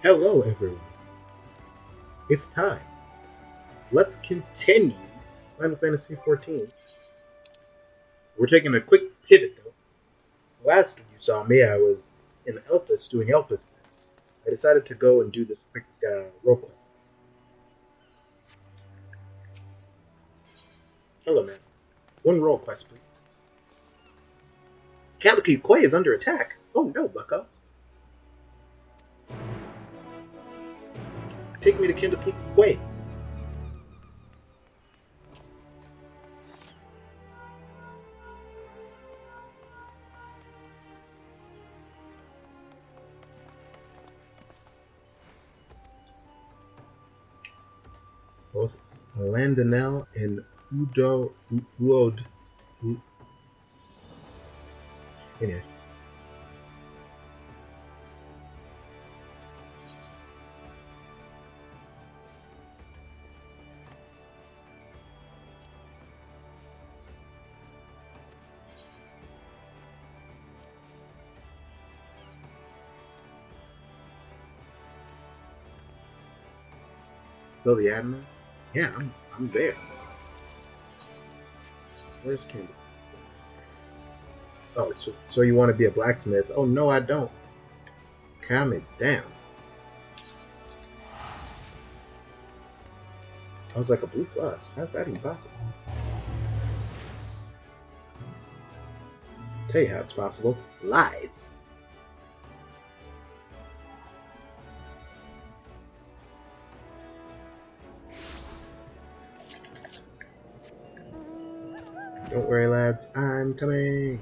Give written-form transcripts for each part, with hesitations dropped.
Hello, everyone. It's time. Let's continue Final Fantasy XIV. We're taking a quick pivot, though. Last you saw me, I was in Elpis doing Elpis things. I decided to go and do this quick role quest. Hello, man. One role quest, please. Calico Quay is under attack. Oh no, Bucko. Take me to Calico Quay. Both Landonel and Uod. Anyway, so the admiral. Yeah, I'm there. Where's Kendall? Oh, so you want to be a blacksmith? Oh no, I don't. Calm it down. I was like a blue plus. How's that even possible? Tell you how it's possible. Lies. Don't worry, lads. I'm coming.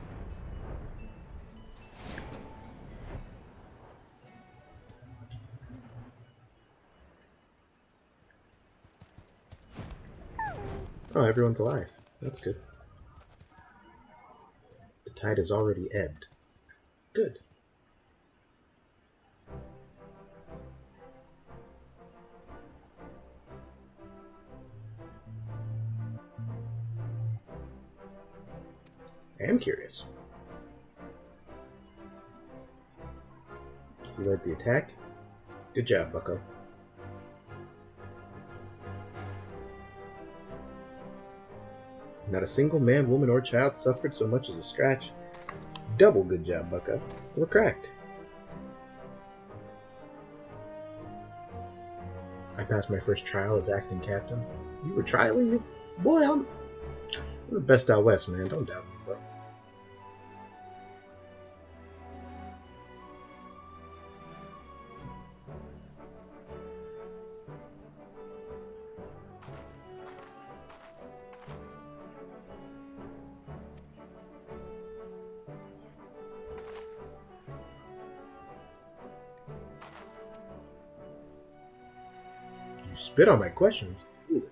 Oh, everyone's alive. That's good. The tide has already ebbed. Good. I am curious. You led the attack? Good job, Bucko. Not a single man, woman, or child suffered so much as a scratch. Double good job, Bucko. We're cracked. I passed my first trial as acting captain. You were trialing me? Boy, I'm the best out west, man. Don't doubt me, bro. You spit on my questions. Ooh.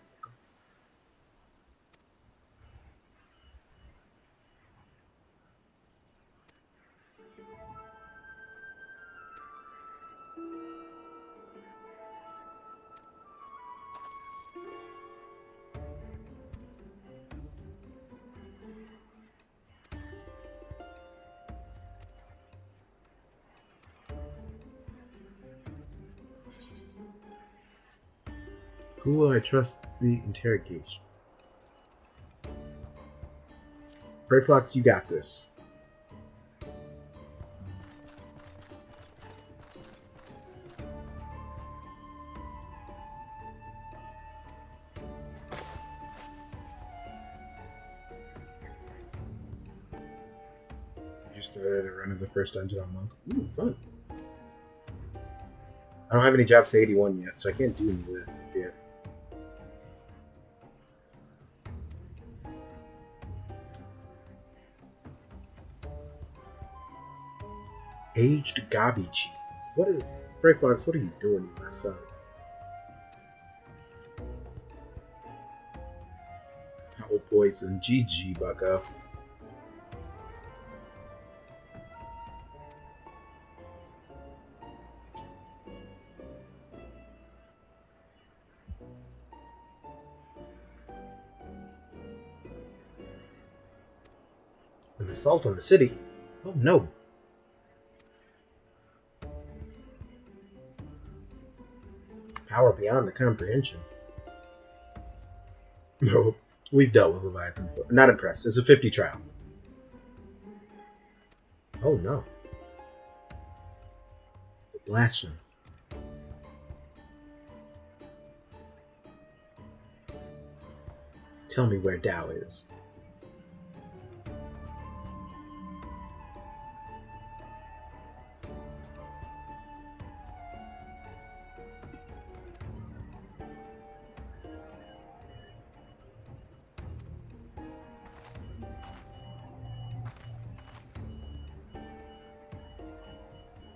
Who will I trust the interrogation? Prayflox, you got this. You just started a run of the first dungeon on Monk. Ooh, fun. I don't have any jobs to 81 yet, so I can't do any of that yet. Aged Gobby cheese. What is Prayflox? What are you doing, my son? Owl poison. GG, Bucko. An assault on the city? Oh no. power beyond the comprehension. No, we've dealt with Leviathan before. Not impressed. It's a 50 trial. Oh no. The blasphemy. Tell me where Tao is.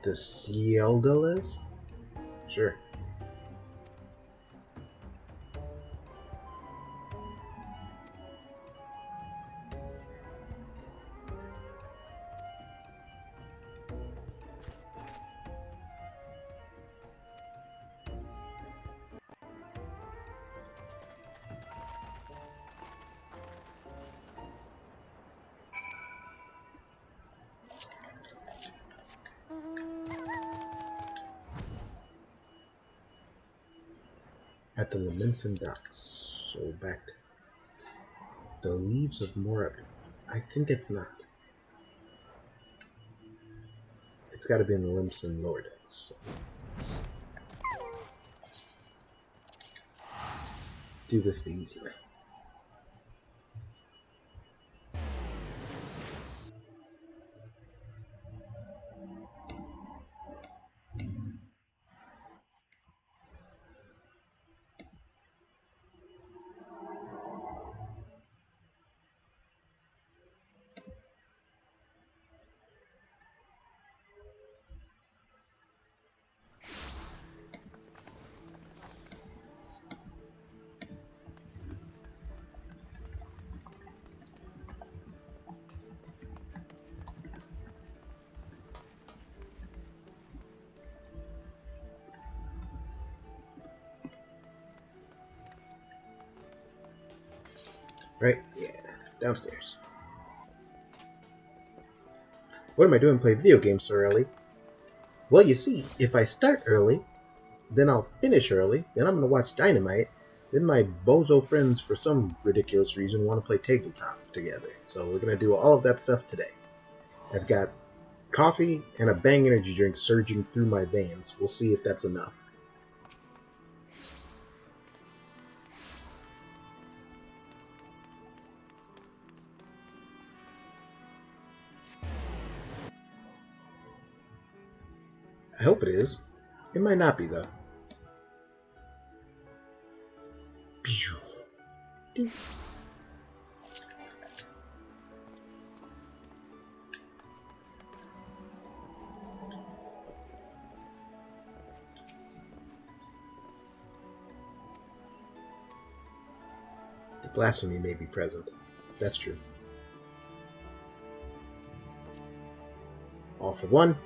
The Cieldal is? Sure. At the Leminson docks. So back. The leaves of Moraby. I think it's not. It's got to be in the Limson lower decks. So do this the easy way. Right? Yeah. Downstairs. What am I doing playing video games so early? Well, you see, if I start early, then I'll finish early, then I'm going to watch Dynamite, then my bozo friends, for some ridiculous reason, want to play tabletop together. So we're going to do all of that stuff today. I've got coffee and a Bang energy drink surging through my veins. We'll see if that's enough. I hope it is. It might not be, though. The blasphemy may be present. That's true. All for one.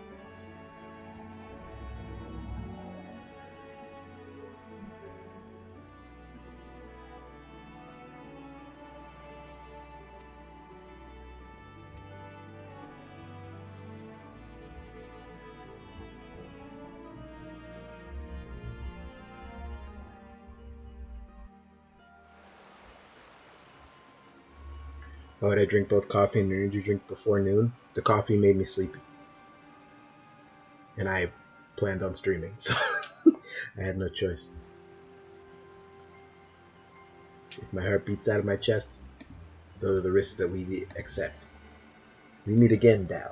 Why would I drink both coffee and energy drink before noon? The coffee made me sleepy. And I planned on streaming, so I had no choice. If my heart beats out of my chest, those are the risks that we accept. We meet again, Dao.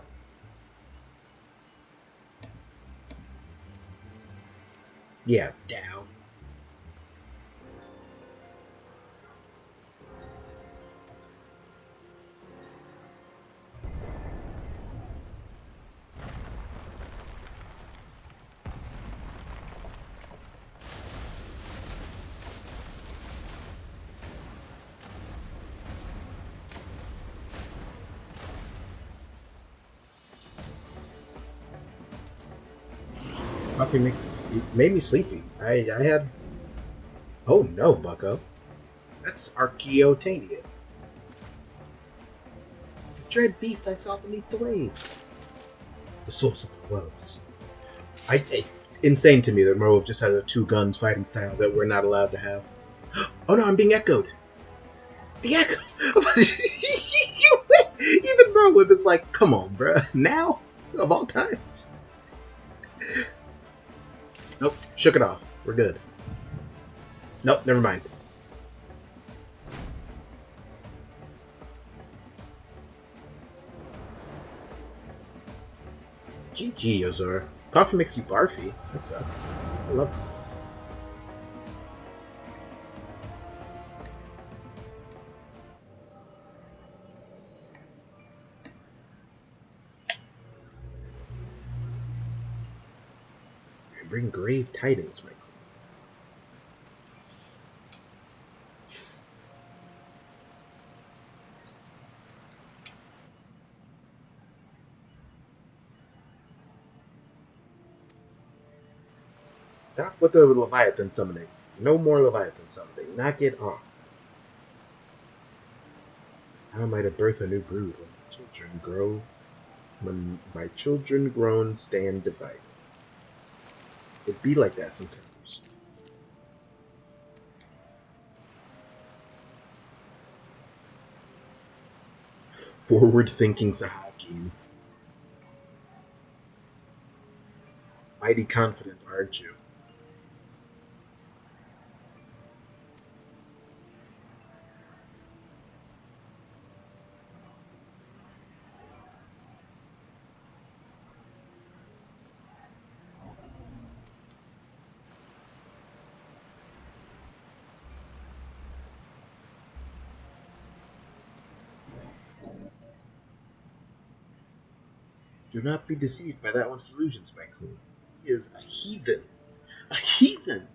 Yeah, Dao. Coffee made me sleepy. I had... Oh no, bucko. That's Archaeotania. The dread beast I saw beneath the waves. The source of the worlds. insane to me that Merle just has a two guns fighting style that we're not allowed to have. Oh no, I'm being echoed. The echo. Even Merle is like, come on, bruh. Now of all times. Nope, shook it off. We're good. Nope, never mind. GG, Yozora. Coffee makes you barfy. That sucks. I love it. Bring grave tidings, my queen. Stop with the Leviathan summoning. No more Leviathan summoning. Knock it off. How might I birth a new brood when my children grow? When my children grown stand divided. It be like that sometimes. Forward-thinking Sahaki. Mighty confident, aren't you? Do not be deceived by that one's delusions, my queen. He is a heathen. A heathen!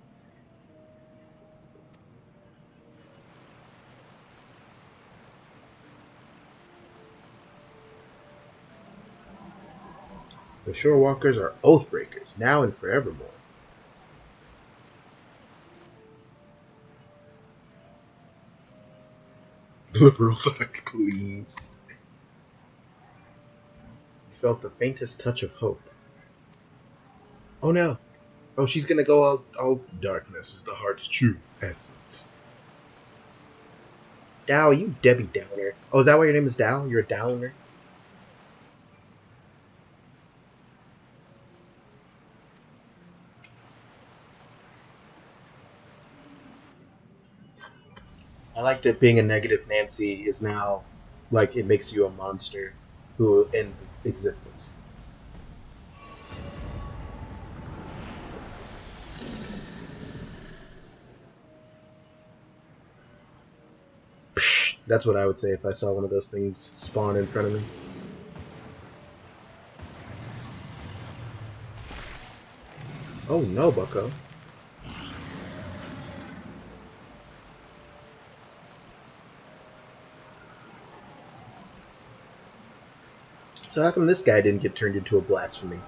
The shore walkers are oath breakers, now and forevermore. Liberals like, please. You felt the faintest touch of hope. Oh no. Oh, she's gonna go all darkness is the heart's true essence. Dow, you Debbie Downer. Oh, is that why your name is Dow? You're a Downer? I like that being a negative Nancy is now like it makes you a monster who will end existence. Psh, that's what I would say if I saw one of those things spawn in front of me. Oh no, bucko. So how come this guy didn't get turned into a blasphemy?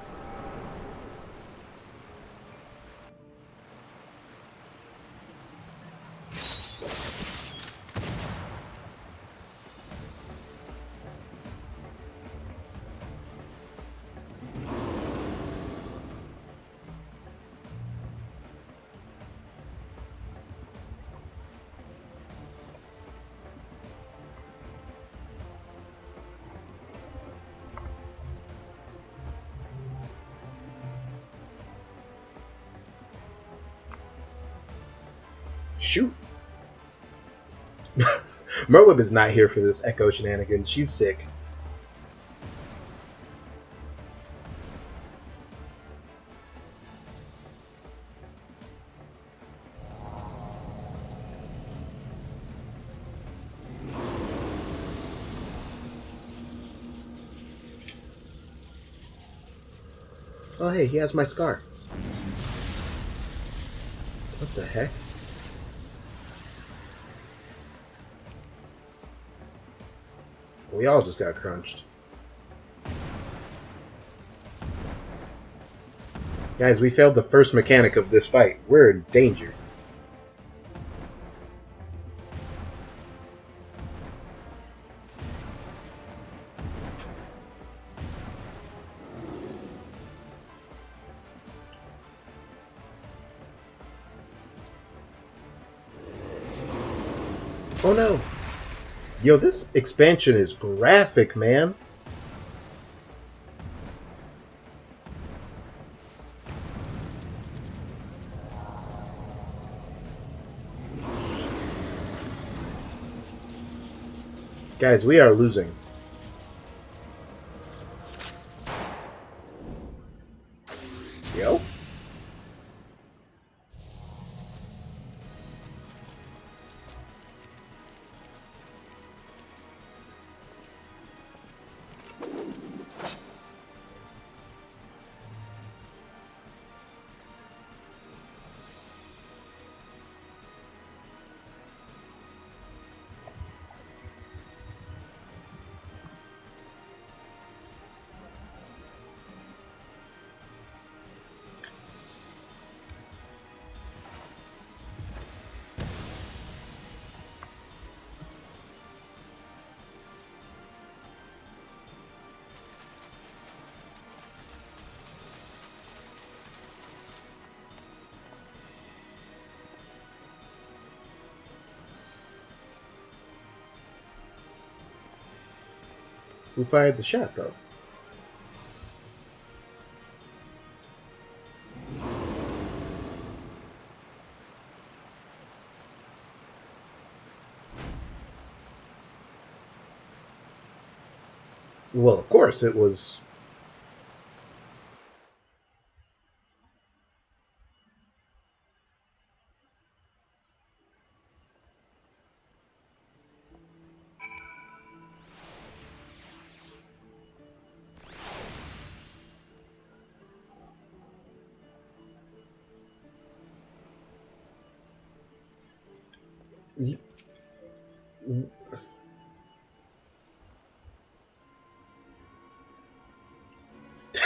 Shoot. Merweb is not here for this Echo shenanigans. She's sick. Oh hey, he has my scar. What the heck? We all just got crunched. Guys, we failed the first mechanic of this fight. We're in danger. Oh no! Yo, this expansion is graphic, man. Guys, we are losing. Yo? Who fired the shot, though? Well, of course, it was.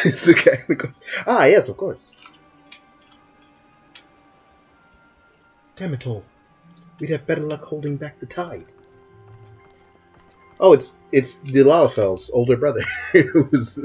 It's the guy that goes, ah, yes, of course. Damn it all. We'd have better luck holding back the tide. Oh, it's the Lalafeld's older brother. Who's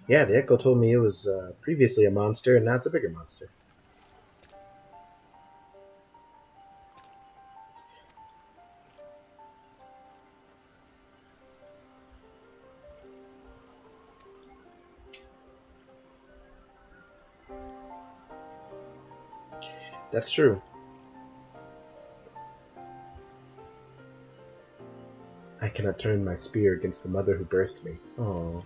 Yeah, the Echo told me it was previously a monster, and now it's a bigger monster. That's true. I cannot turn my spear against the mother who birthed me. Oh.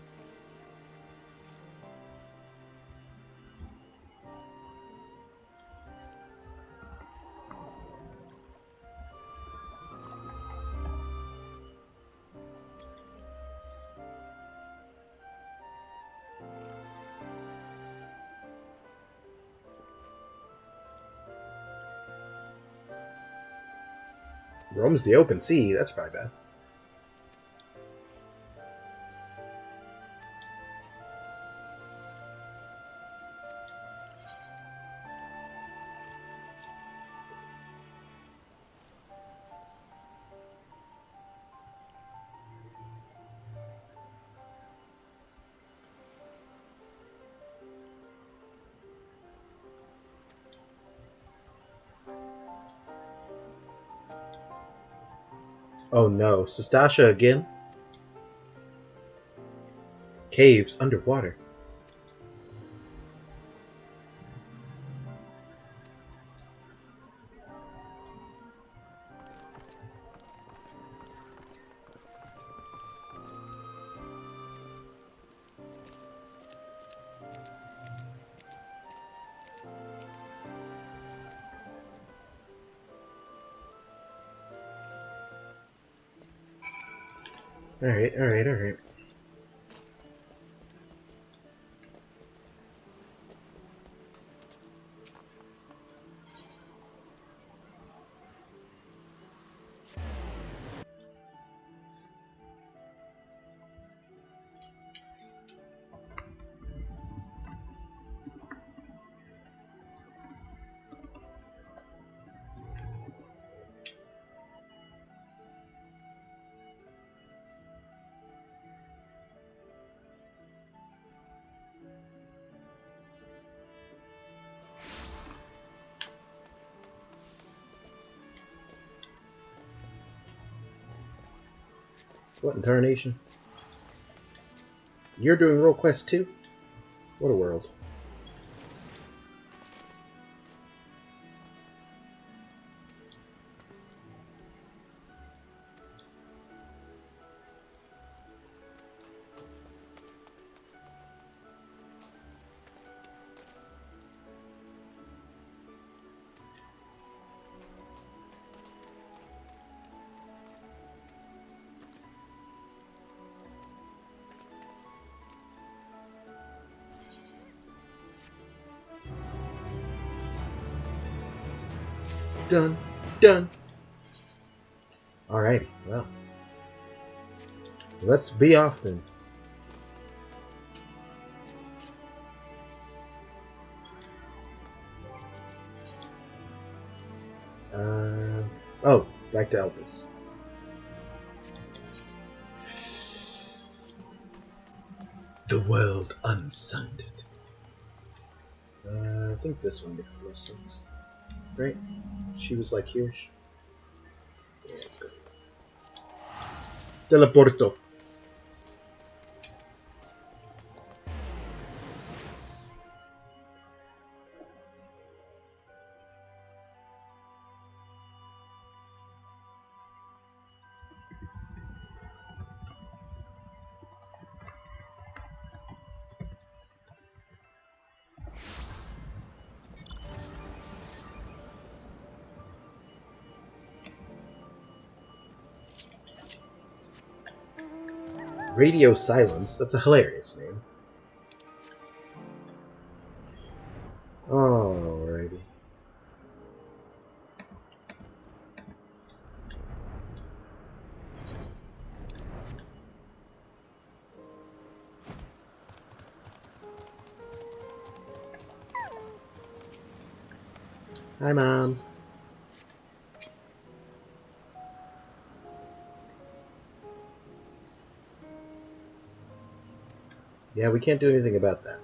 Roam's the open sea. That's probably bad. Oh no, Sestasha again? Caves underwater. Alright, alright, alright. What in tarnation? You're doing Roll Quest too? What a world. Done. Done. Alrighty, well. Let's be off then. Oh, back to Elvis. The world unsounded. I think this one makes the most sense. Right? She was like here. Yeah, good. Teleporto. Radio Silence. That's a hilarious name. Alrighty. Hi, Mom. Yeah, we can't do anything about that.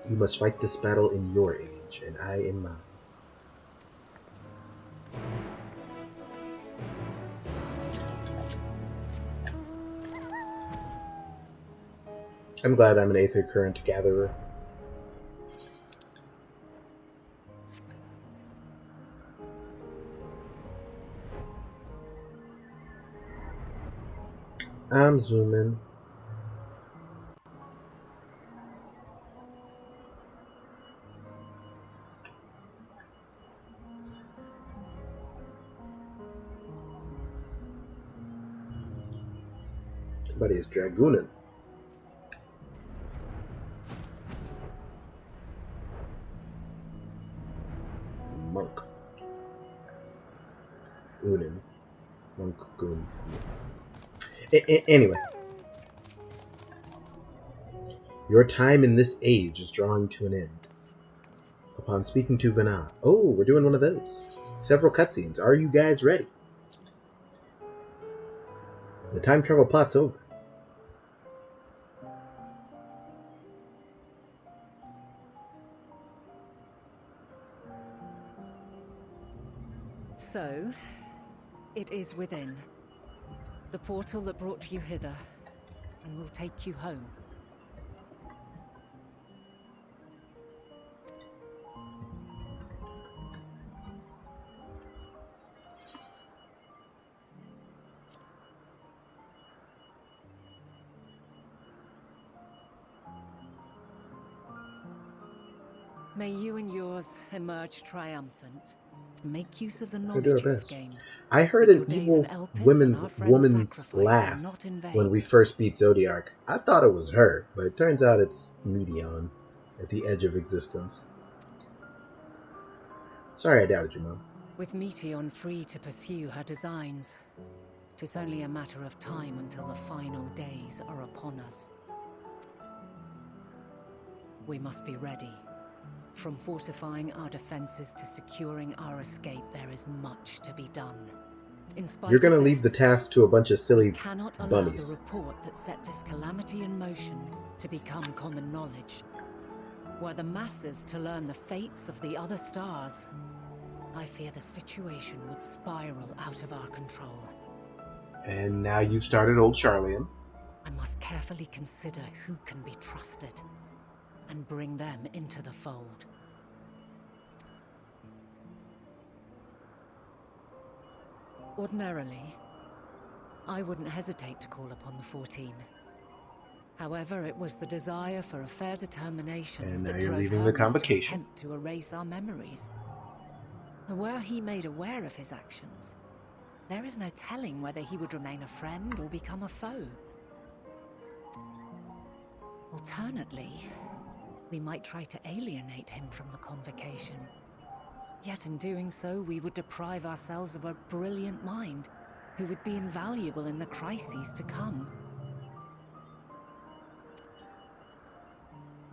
You must fight this battle in your age, and I in mine. I'm glad I'm an Aether Current Gatherer. I'm zooming. Somebody is dragooning. Monk. Unin. Monk goon. Anyway. Your time in this age is drawing to an end. Upon speaking to Vana. Oh, we're doing one of those. Several cutscenes. Are you guys ready? The time travel plot's over. So, it is within. The portal that brought you hither, and will take you home. May you and yours emerge triumphant. Make use of the knowledge you have gained. I heard an evil woman's laugh when we first beat Zodiark. I thought it was her, but it turns out it's Meteon at the edge of existence. Sorry I doubted you, Mom. With Meteon free to pursue her designs, 'tis only a matter of time until the final days are upon us. We must be ready. From fortifying our defenses to securing our escape, there is much to be done. You're going to leave the task to a bunch of silly bunnies. Cannot allow the report that set this calamity in motion to become common knowledge. Were the masses to learn the fates of the other stars, I fear the situation would spiral out of our control. And now you've started old Charlian. I must carefully consider who can be trusted and bring them into the fold. Ordinarily, I wouldn't hesitate to call upon the 14. However, it was the desire for a fair determination And now that you're drove leaving the Hermes to convocation. attempt to erase our memories. And were he made aware of his actions, there is no telling whether he would remain a friend or become a foe. Alternately, we might try to alienate him from the convocation. Yet in doing so, we would deprive ourselves of a brilliant mind who would be invaluable in the crises to come.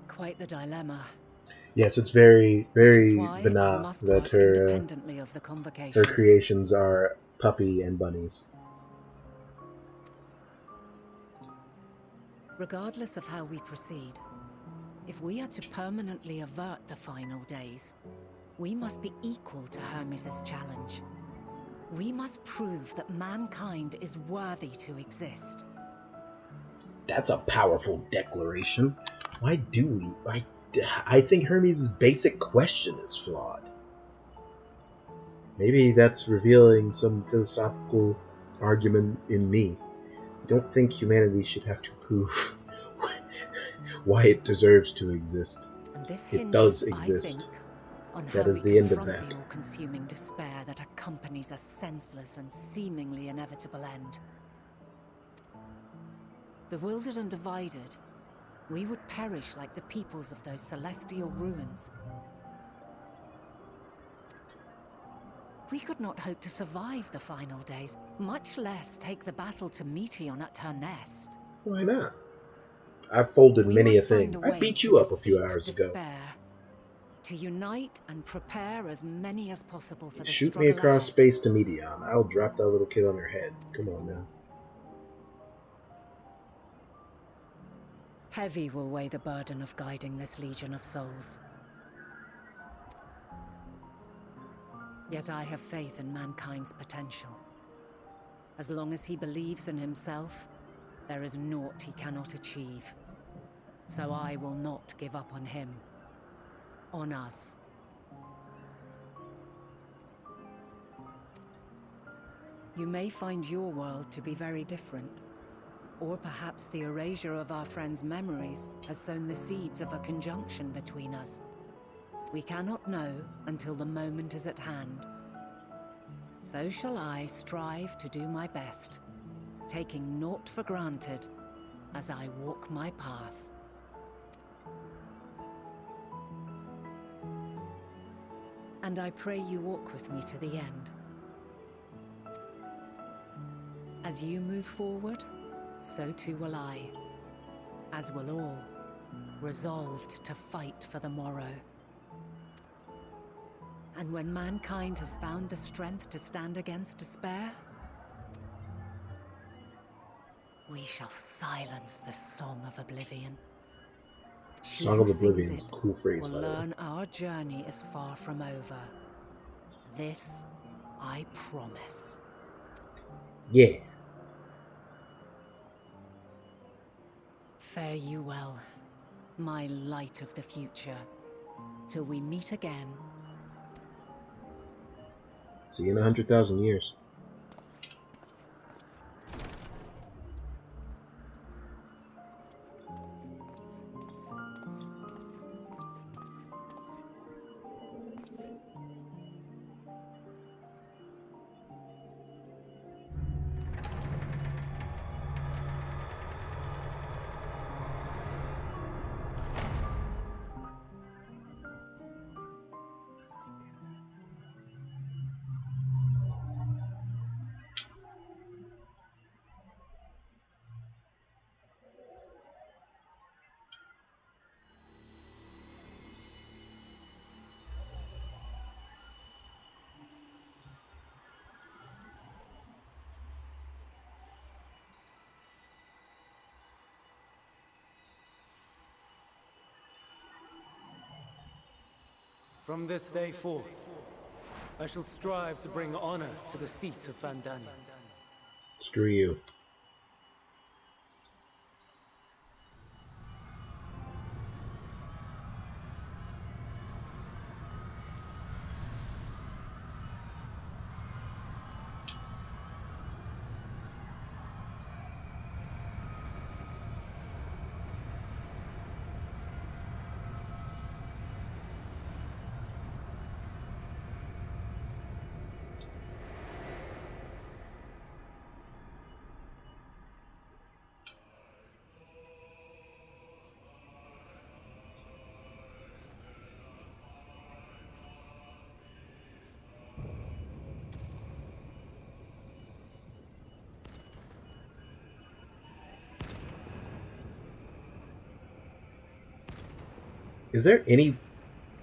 Quite the dilemma. Yes, it's very, very Why I banal must that work her independently of the convocation. creations are puppy and bunnies. Regardless of how we proceed, if we are to permanently avert the final days, we must be equal to Hermes' challenge. We must prove that mankind is worthy to exist. That's a powerful declaration. Why do we? I think Hermes' basic question is flawed. Maybe that's revealing some philosophical argument in me. I don't think humanity should have to prove why it deserves to exist. And this It does hinges, I exist. think, on That how is we the end of confront that. the all-consuming despair that accompanies a senseless and seemingly inevitable end. Bewildered and divided, we would perish like the peoples of those celestial ruins. We could not hope to survive the final days, much less take the battle to Meteon at her nest. Why not? I've folded We many a must find thing. a I way beat to you up a few defeat hours ago. despair, to unite and prepare as many as possible for the Shoot me struggle across ahead. space to Meteon. I'll drop that little kid on her head. Come on now. Heavy will weigh the burden of guiding this legion of souls. Yet I have faith in mankind's potential. As long as he believes in himself, there is naught he cannot achieve. So I will not give up on him. On us. You may find your world to be very different. Or perhaps the erasure of our friends' memories has sown the seeds of a conjunction between us. We cannot know until the moment is at hand. So shall I strive to do my best, taking naught for granted as I walk my path. And I pray you walk with me to the end. As you move forward, so too will I, as will all, resolved to fight for the morrow. And when mankind has found the strength to stand against despair, we shall silence the Song of Oblivion. She Song who of Oblivion sings is a it cool phrase, will by the way. learn our journey is far from over. This I promise. Yeah. Fare you well, my light of the future, till we meet again. See you in 100,000 years. From this day forth, I shall strive to bring honor to the seat of Vandani. Screw you. Is there any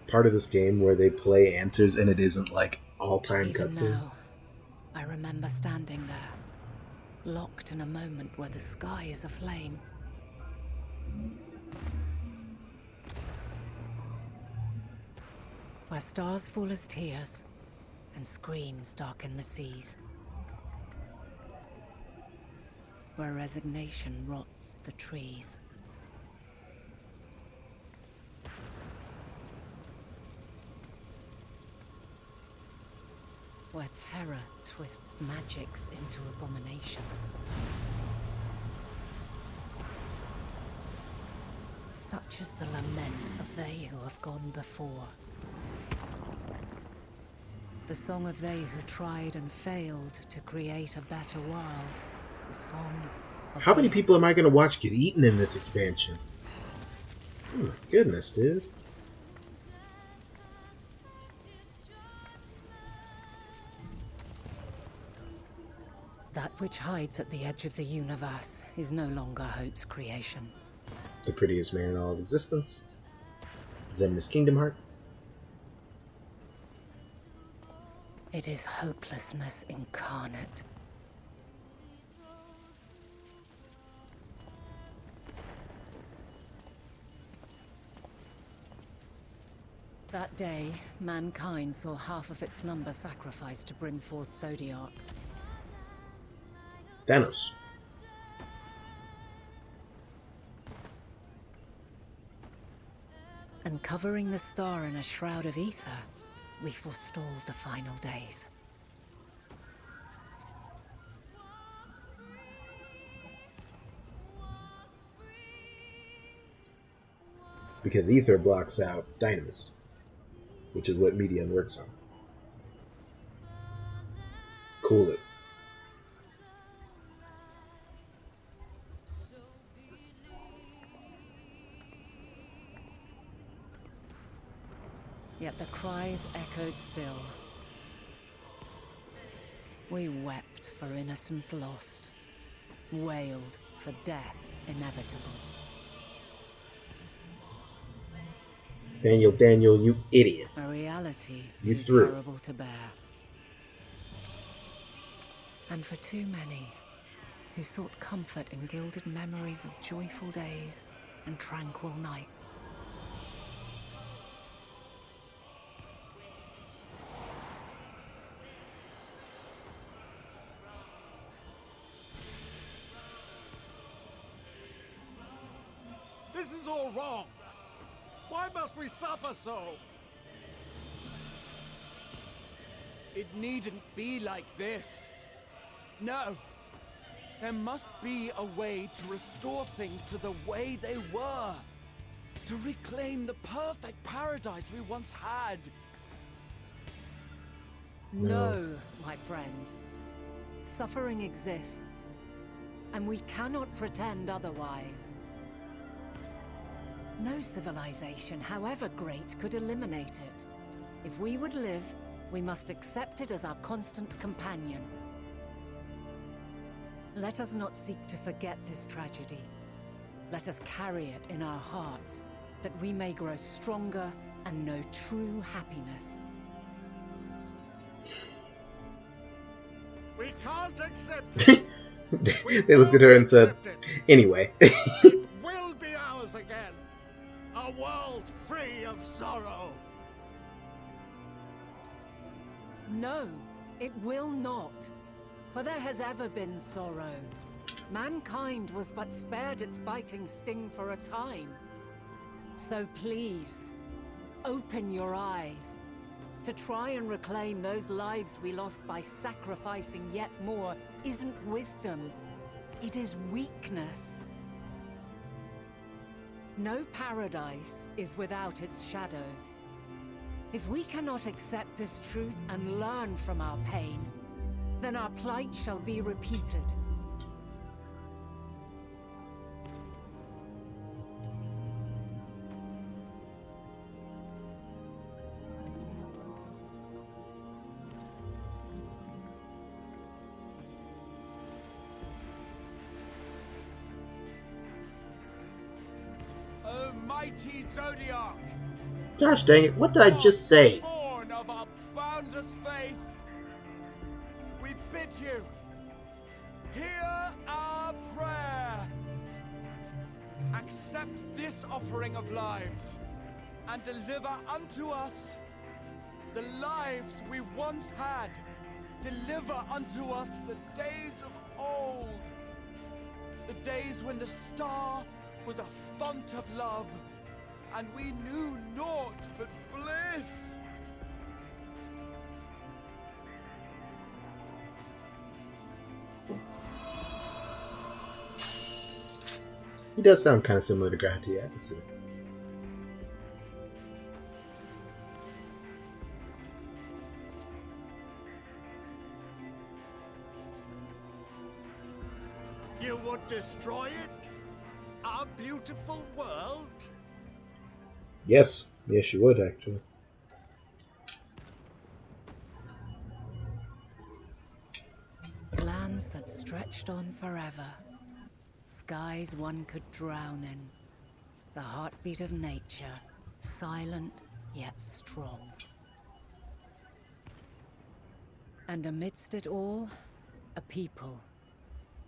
part of this game where they play answers and it isn't like all-time Even cutscene? now, I remember standing there, locked in a moment where the sky is aflame. Where stars fall as tears, and screams darken the seas. Where resignation rots the trees. Where terror twists magics into abominations. Such is the lament of they who have gone before. The song of they who tried and failed to create a better world. The song of How many they... people am I going to watch get eaten in this expansion? Oh my goodness, dude. That which hides at the edge of the universe is no longer Hope's creation. The prettiest man in all of existence. Zenmus Kingdom Hearts. It is hopelessness incarnate. That day, mankind saw half of its number sacrificed to bring forth Zodiac. Thanos. And covering the star in a shroud of ether, we forestalled the final days. Because ether blocks out dynamis, which is what Medium works on. Cool it. Yet the cries echoed still. We wept for innocence lost, wailed for death inevitable. Daniel, you idiot. A reality You too threw. terrible to bear. And for too many who sought comfort in gilded memories of joyful days and tranquil nights. This is all wrong. Why must we suffer so? It needn't be like this. No. There must be a way to restore things to the way they were. To reclaim the perfect paradise we once had. No, my friends. Suffering exists, and we cannot pretend otherwise. No civilization, however great, could eliminate it. If we would live, we must accept it as our constant companion. Let us not seek to forget this tragedy. Let us carry it in our hearts, that we may grow stronger and know true happiness. We can't accept it. They looked at her and said, anyway. It will be ours again. A world free of sorrow. No, it will not. For there has ever been sorrow. Mankind was but spared its biting sting for a time. So please, open your eyes. To try and reclaim those lives we lost by sacrificing yet more isn't wisdom. It is weakness. No paradise is without its shadows. If we cannot accept this truth and learn from our pain, then our plight shall be repeated. O mighty Zodiac! Gosh dang it, what did I just say? Born of our boundless faith, we bid you, hear our prayer. Accept this offering of lives, and deliver unto us the lives we once had. Deliver unto us the days of old, the days when the star was a font of love, and we knew naught but bliss. He does sound kind of similar to Granty, I can see it. You would destroy it? Our beautiful world? Yes, yes, you would actually. Lands that stretched on forever. Skies one could drown in. The heartbeat of nature, silent yet strong. And amidst it all, a people.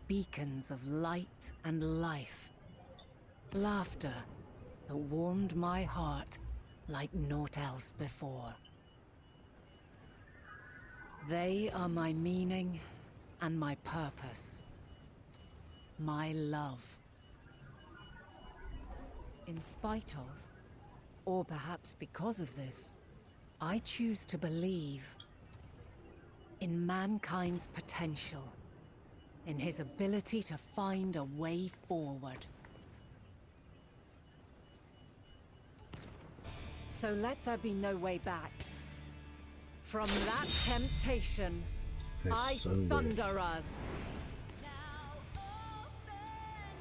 Beacons of light and life. Laughter that warmed my heart like naught else before. They are my meaning and my purpose. My love. In spite of, or perhaps because of this, I choose to believe in mankind's potential, in his ability to find a way forward. So let there be no way back. From that temptation, I sunder us.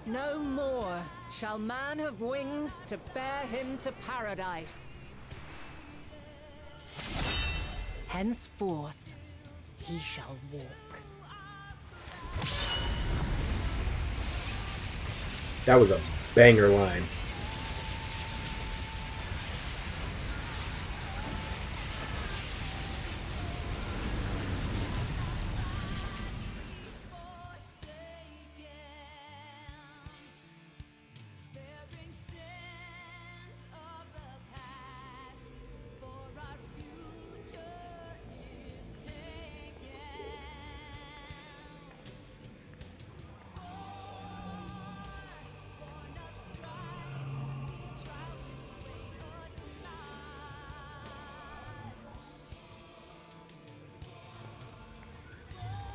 No more shall man have wings to bear him to paradise. Henceforth, he shall walk. That was a banger line.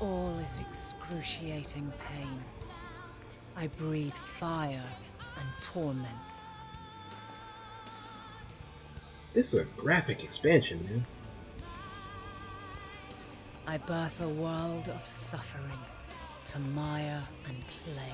All is excruciating pain. I breathe fire and torment. This is a graphic expansion, man. I birth a world of suffering to mire and plague.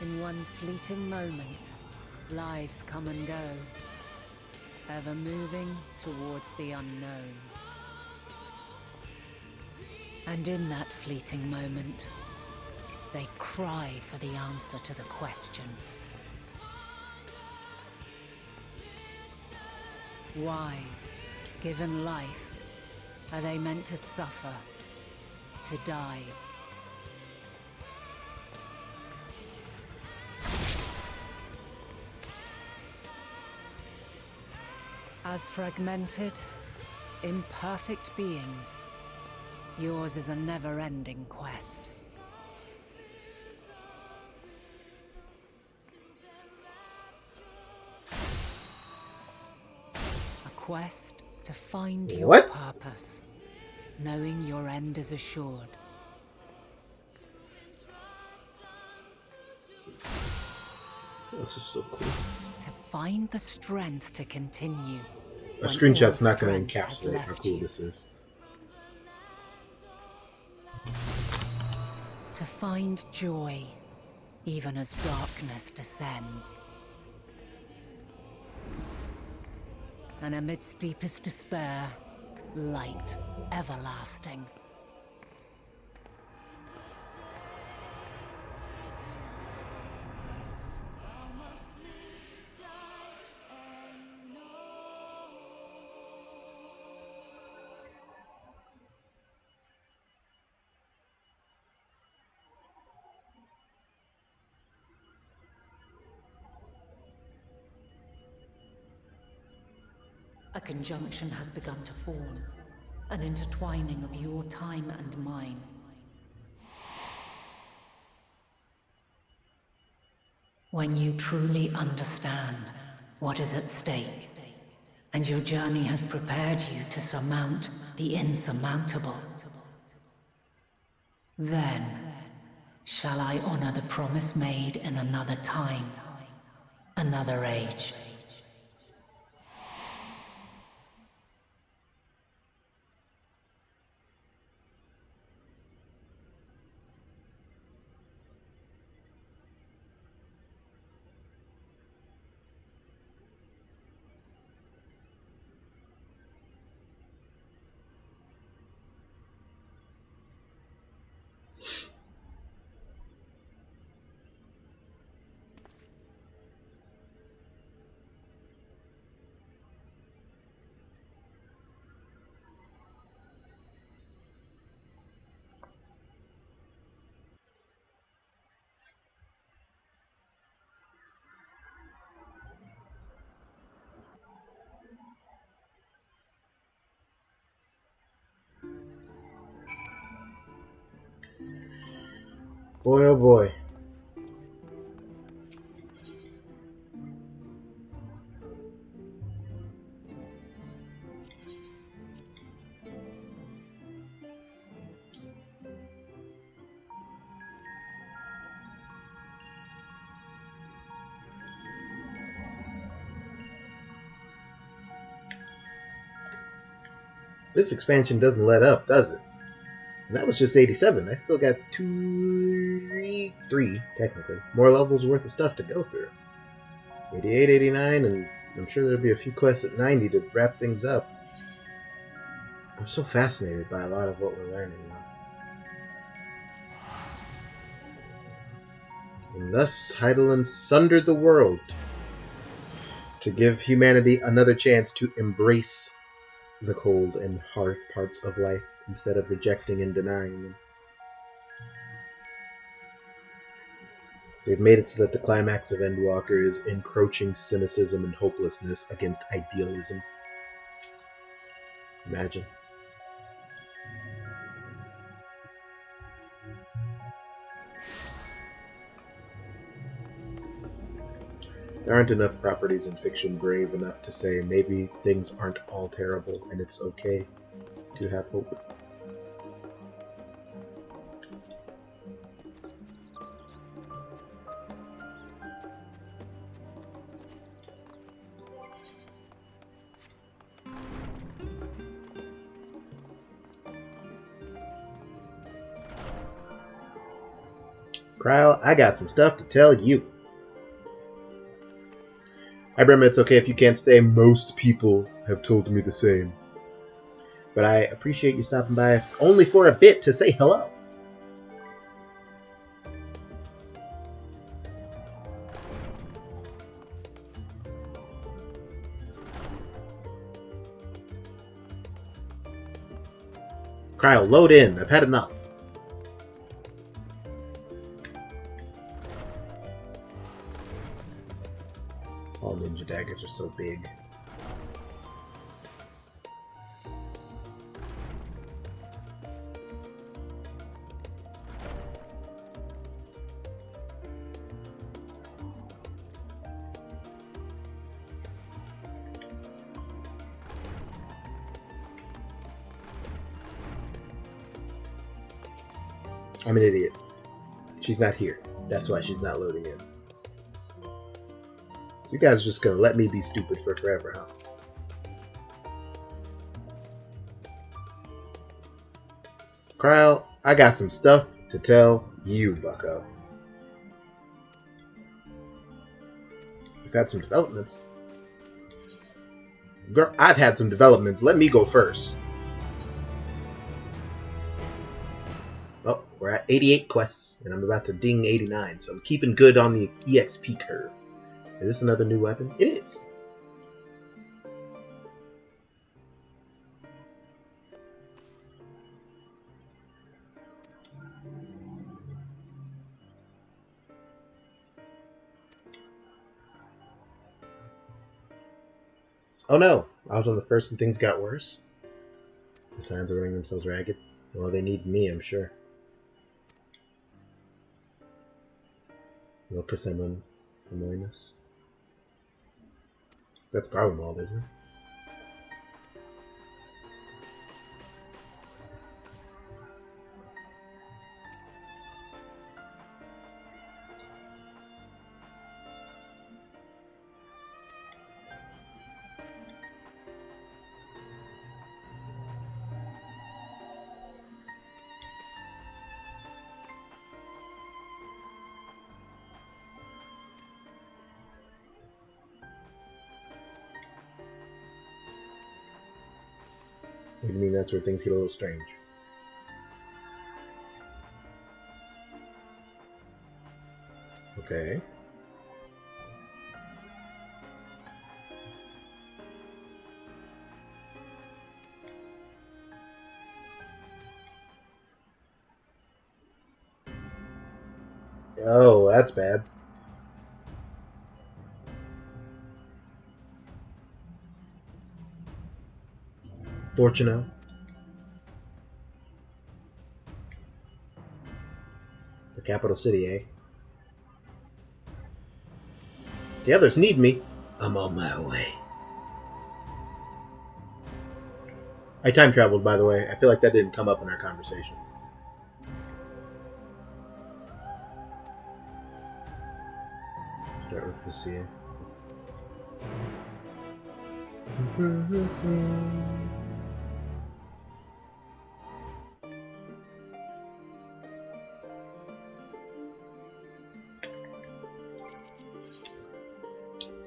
In one fleeting moment, lives come and go, ever moving towards the unknown. And in that fleeting moment, they cry for the answer to the question. Why, given life, are they meant to suffer, to die? As fragmented, imperfect beings, yours is a never-ending quest. A quest to find your What? purpose, knowing your end is assured. This is so cool. To find the strength to continue. A when screenshot's all not going to strength has encapsulate how left cool you. this is. To find joy, even as darkness descends. And amidst deepest despair, light everlasting. A conjunction has begun to form, an intertwining of your time and mine. When you truly understand what is at stake, and your journey has prepared you to surmount the insurmountable, then shall I honor the promise made in another time, another age. Boy, oh boy. This expansion doesn't let up, does it? And that was just 87. I still got three, technically, more levels worth of stuff to go through. 88, 89, and I'm sure there'll be a few quests at 90 to wrap things up. I'm so fascinated by a lot of what we're learning now. And thus, Heidelin sundered the world to give humanity another chance to embrace the cold and hard parts of life instead of rejecting and denying them. They've made it so that the climax of Endwalker is encroaching cynicism and hopelessness against idealism. Imagine. There aren't enough properties in fiction brave enough to say maybe things aren't all terrible and it's okay to have hope. Kryle, I got some stuff to tell you. Hi, Brema, it's okay if you can't stay. Most people have told me the same. But I appreciate you stopping by only for a bit to say hello. Cryo, load in. I've had enough. All ninja daggers are so big. I'm an idiot. She's not here. That's why she's not loading in. So you guys are just gonna let me be stupid for forever, huh? Cryo, I got some stuff to tell you, bucko. We've had some developments. Girl, I've had some developments. Let me go first. Well, we're at 88 quests, and I'm about to ding 89, so I'm keeping good on the EXP curve. Is this another new weapon? It is. Oh no, I was on the first and things got worse. The signs are running themselves ragged. Well, they need me, I'm sure. Locus Emon Amoinus. That's Garlemald, isn't it? What do you mean that's where things get a little strange? Okay. Oh, that's bad. Fortuno. The capital city, eh? The others need me. I'm on my way. I time traveled, by the way. I feel like that didn't come up in our conversation. Start with this here.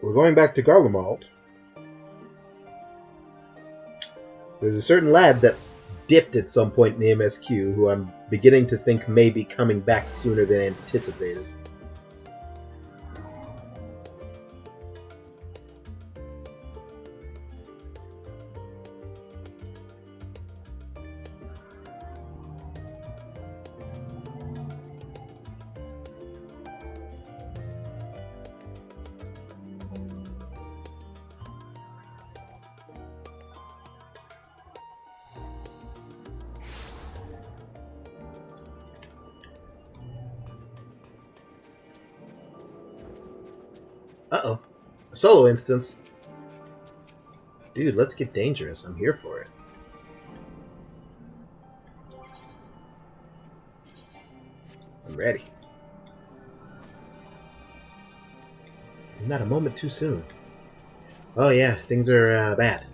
We're going back to Garlemald. There's a certain lad that dipped at some point in the MSQ who I'm beginning to think may be coming back sooner than anticipated. Uh-oh. A solo instance. Dude, let's get dangerous. I'm here for it. I'm ready. Not a moment too soon. Oh yeah, things are bad.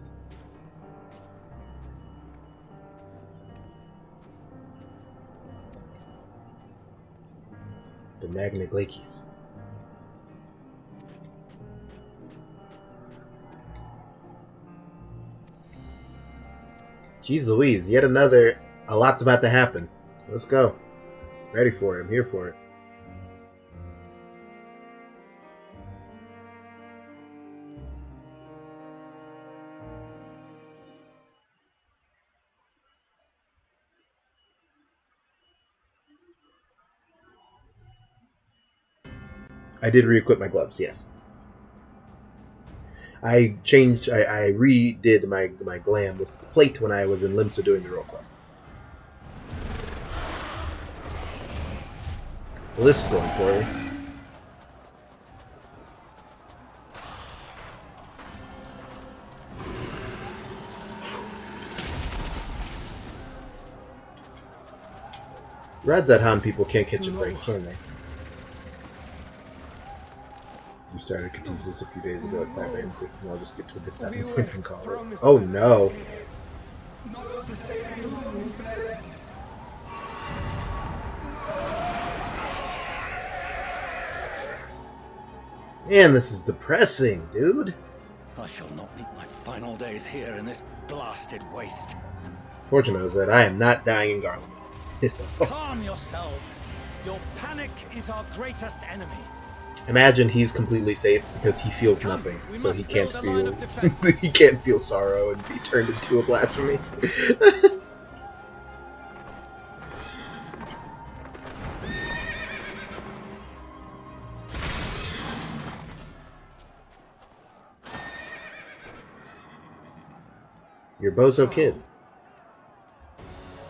The Magna Glacies. Jeez Louise, yet another. A lot's about to happen. Let's go. Ready for it. I'm here for it. I did re-equip my gloves, yes. I redid my glam with the plate when I was in Limsa doing the role quest. Well, this is going poorly. Radzat people can't catch a break, can they? You started Katisis a few days ago at 5 a.m. I'll just get to a good stopping point and call it. Oh no! Man, this is depressing, dude. I shall not meet my final days here in this blasted waste. Fortunate is that I am not dying in Garland. So, Calm yourselves. Your panic is our greatest enemy. Imagine he's completely safe because he feels nothing, so he can't feel he can't feel sorrow and be turned into a blasphemy. You're Bozo Kid.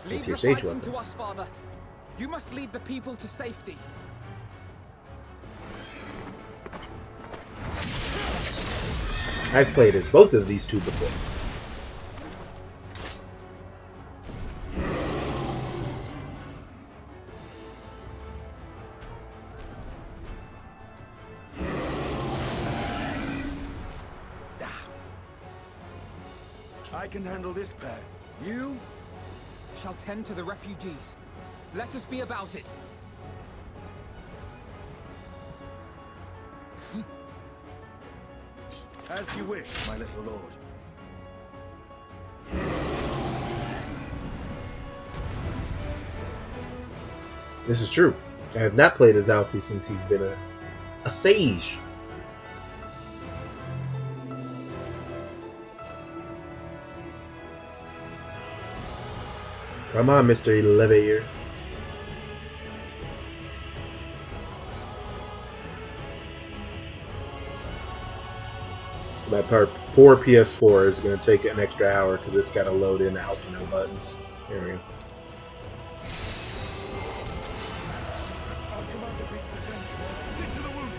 Leave your the sage fighting to weapons. us, Father. You must lead the people to safety. I've played as both of these two before. I can handle this pair. You? Shall tend to the refugees. Let us be about it. As you wish, my little lord. This is true. I have not played as Alfie since he's been a sage. Come on, Mr. Leveilleur. My poor PS4 is going to take an extra hour because it's got to load in Alpha No buttons. There we go. I'll command the beast's attention. See to the wounded.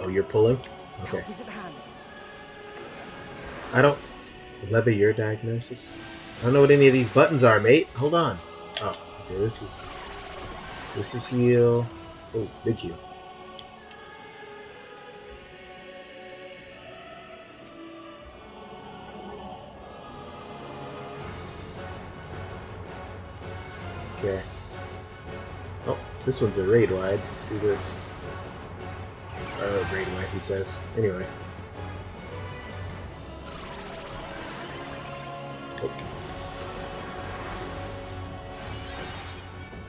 Oh, you're pulling? Okay. Help is at hand. I don't... Leveilleur diagnosis? I don't know what any of these buttons are, mate. Hold on. Oh, okay, this is heal. Oh, big heal. Okay. Oh, this one's a raid wide. Let's do this. Raid wide, he says. Anyway.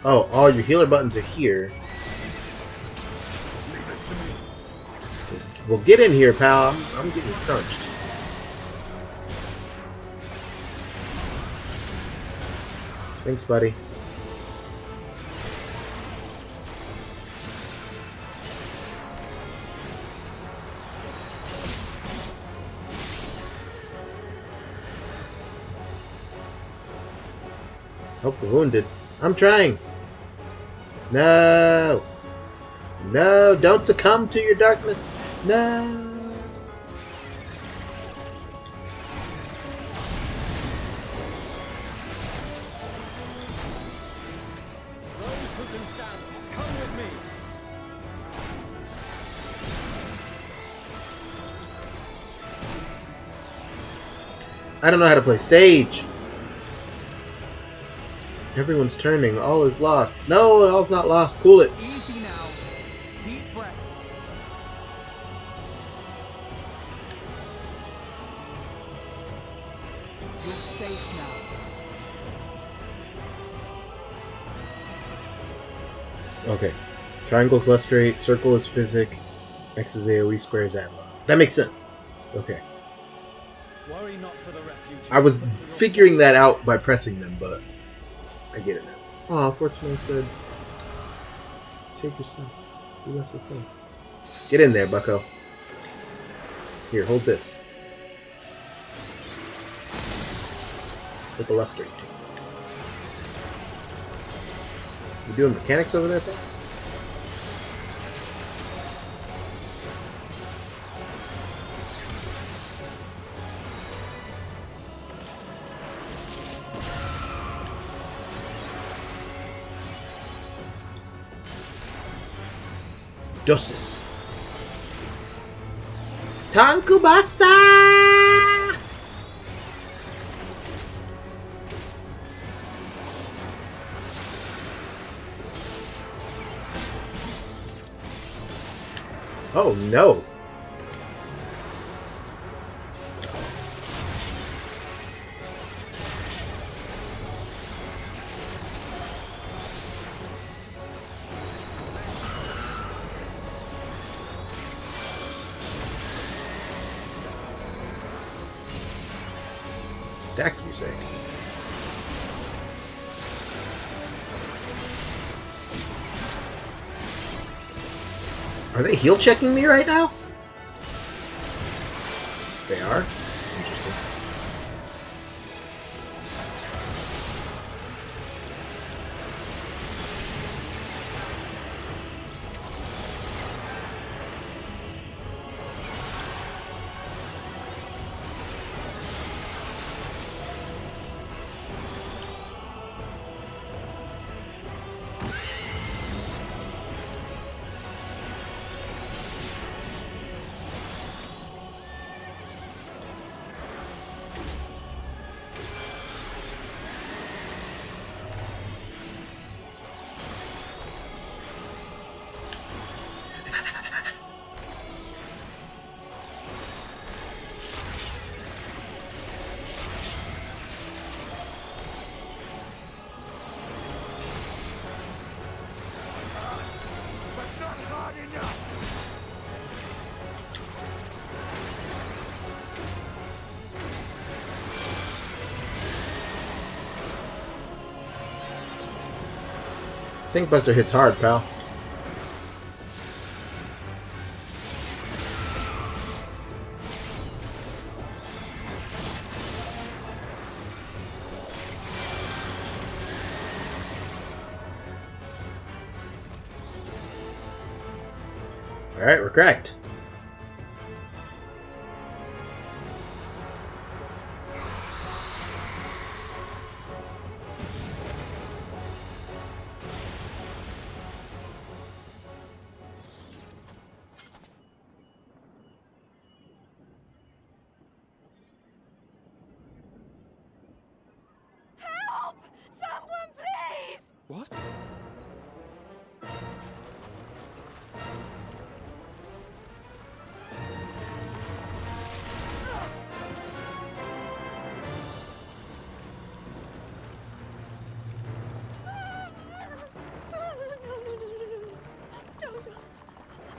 Oh, all your healer buttons are here. Well, get in here, pal. I'm getting crunched. Thanks, buddy. Help the wounded. I'm trying. No. No, don't succumb to your darkness. No. Those who can stand, come with me. I don't know how to play Sage. Everyone's turning. All is lost. No, all's not lost. Cool it. Easy now. Deep breaths. You're safe now. Okay. Triangle's less straight, circle is physic, X is AoE, square is ally. That makes sense. Okay. Worry not for the refugees, I was but for your figuring that safety. out by pressing them, but I get it now. Oh, Fortune said, take your stuff. You left us in. Get in there, bucko. Here, hold this. With the luster. You doing mechanics over there, pal? Dosis. Tanku basta! Oh no. Stack, you say? Are they heal checking me right now? They are? Interesting. But not hard enough! Think Buster hits hard, pal. Alright, we're cracked. Help! Someone, please! What? No. Don't.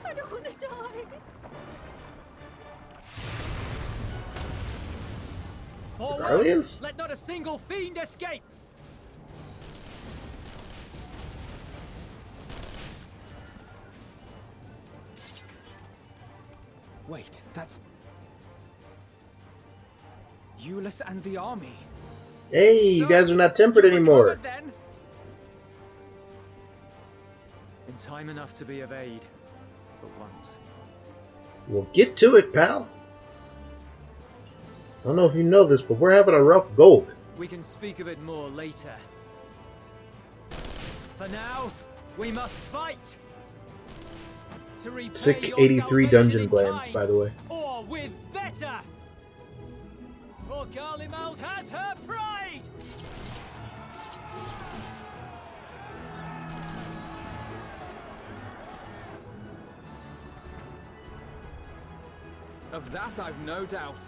I don't want to die. Forward! Guardians? Let not a single fiend escape! Wait, that's... Euless and the army. Hey, you So, guys are not tempered you've anymore. recovered then? In time enough to be of aid. For once. We'll get to it, pal. I don't know if you know this, but we're having a rough go of it. We can speak of it more later. For now, we must fight! To repay Sick your 83 salvation dungeon in glands, kind, by the way. Or with better! For Garlemald has her pride! Of that I've no doubt.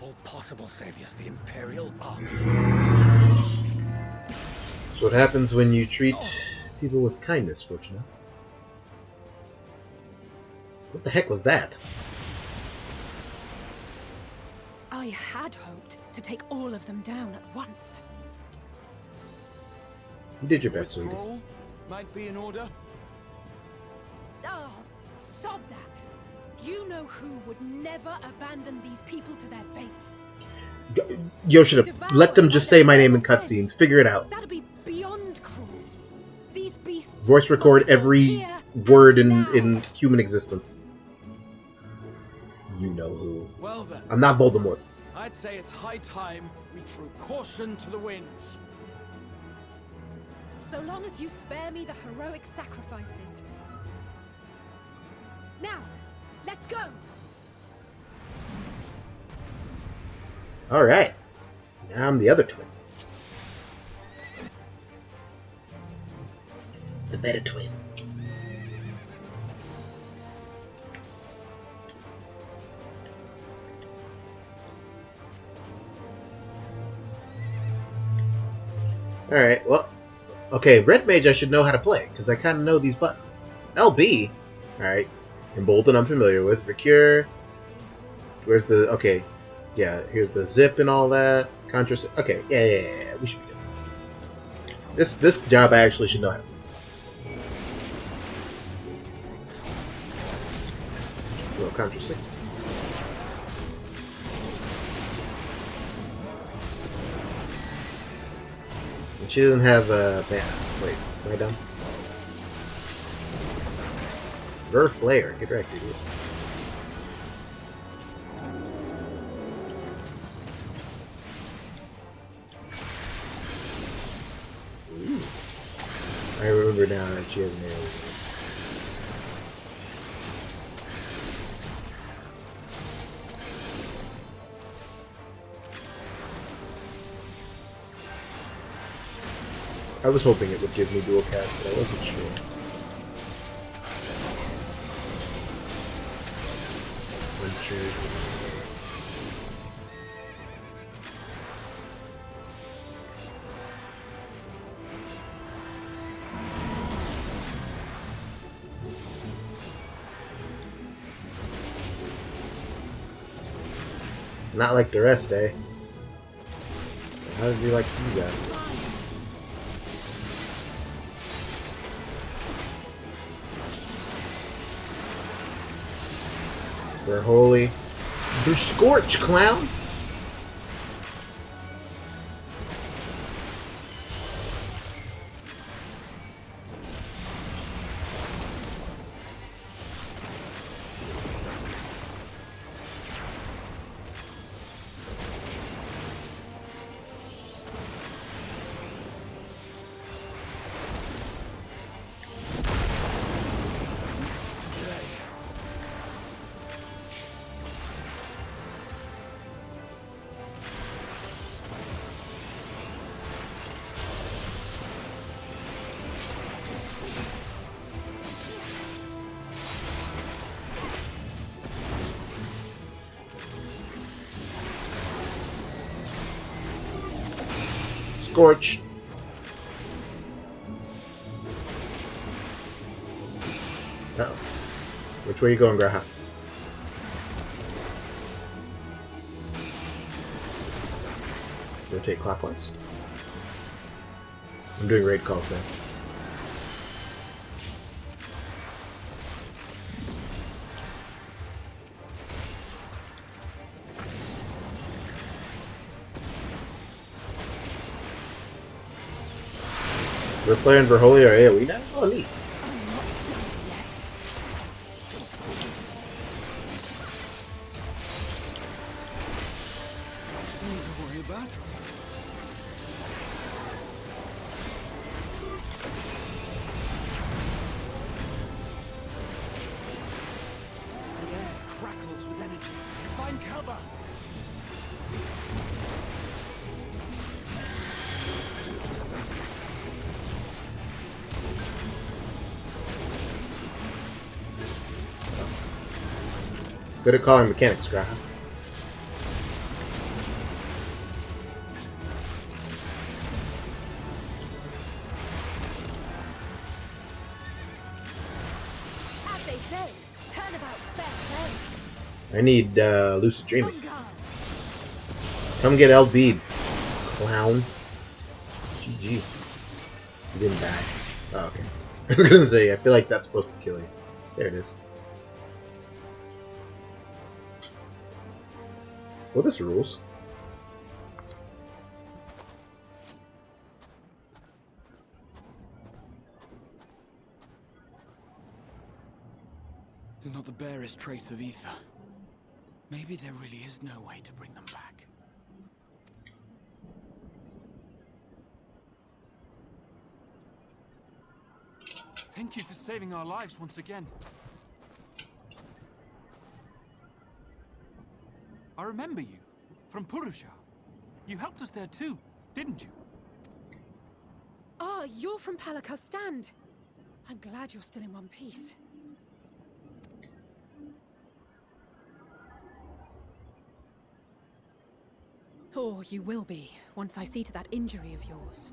all possible saviors, the Imperial Army. That's what happens when you treat people with kindness, Fortuna. What the heck was that? I had hoped to take all of them down at once. You did your best, sweetie. Withdrawal might be in order. Oh, sod that. You know who would never abandon these people to their fate. Yo, should have let them just say my name in cutscenes. Figure it out. That'd be beyond cruel. These beasts Voice record must fall every here word and in now. human existence. You know who. Well then, I'm not Voldemort. I'd say it's high time we threw caution to the winds. So long as you spare me the heroic sacrifices. Now, let's go! Alright. Now I'm the other twin. The better twin. Alright, well, okay, Red Mage I should know how to play, because I kind of know these buttons. LB, alright, Embolden I'm familiar with, Recure, where's the, okay, yeah, here's the zip and all that, Contra, okay, yeah, we should be good. This job I actually should know how to play. Well, Contra 6. And she doesn't have a wait, am I dumb? Ver Flare, get wrecked, idiot. Ooh. I remember now that she has an arrow. I was hoping it would give me dual cast, but I wasn't sure. Not like the rest, eh? How did you like you guys? They're holy. They're scorch, clown! Scorch. Uh-oh. Which way are you going, Graha? Rotate clockwise. I'm doing raid calls now. Verflare and Verholy are AoE now? Oh, neat. I'm not done yet. Nothing to worry about. The air crackles with energy. Find cover! Good at calling mechanics, Graha. say, turnabout's fair play. I need lucid dreaming. On guard. Come get LB'd, clown. GG. You didn't die. Oh, okay. I was gonna say, I feel like that's supposed to kill you. There it is. Well, this rules. There's not the barest trace of ether. Maybe there really is no way to bring them back. Thank you for saving our lives once again. I remember you from Purusha. You helped us there too, didn't you? Ah, you're from Palaka's stand. I'm glad you're still in one piece. Or you will be, once I see to that injury of yours.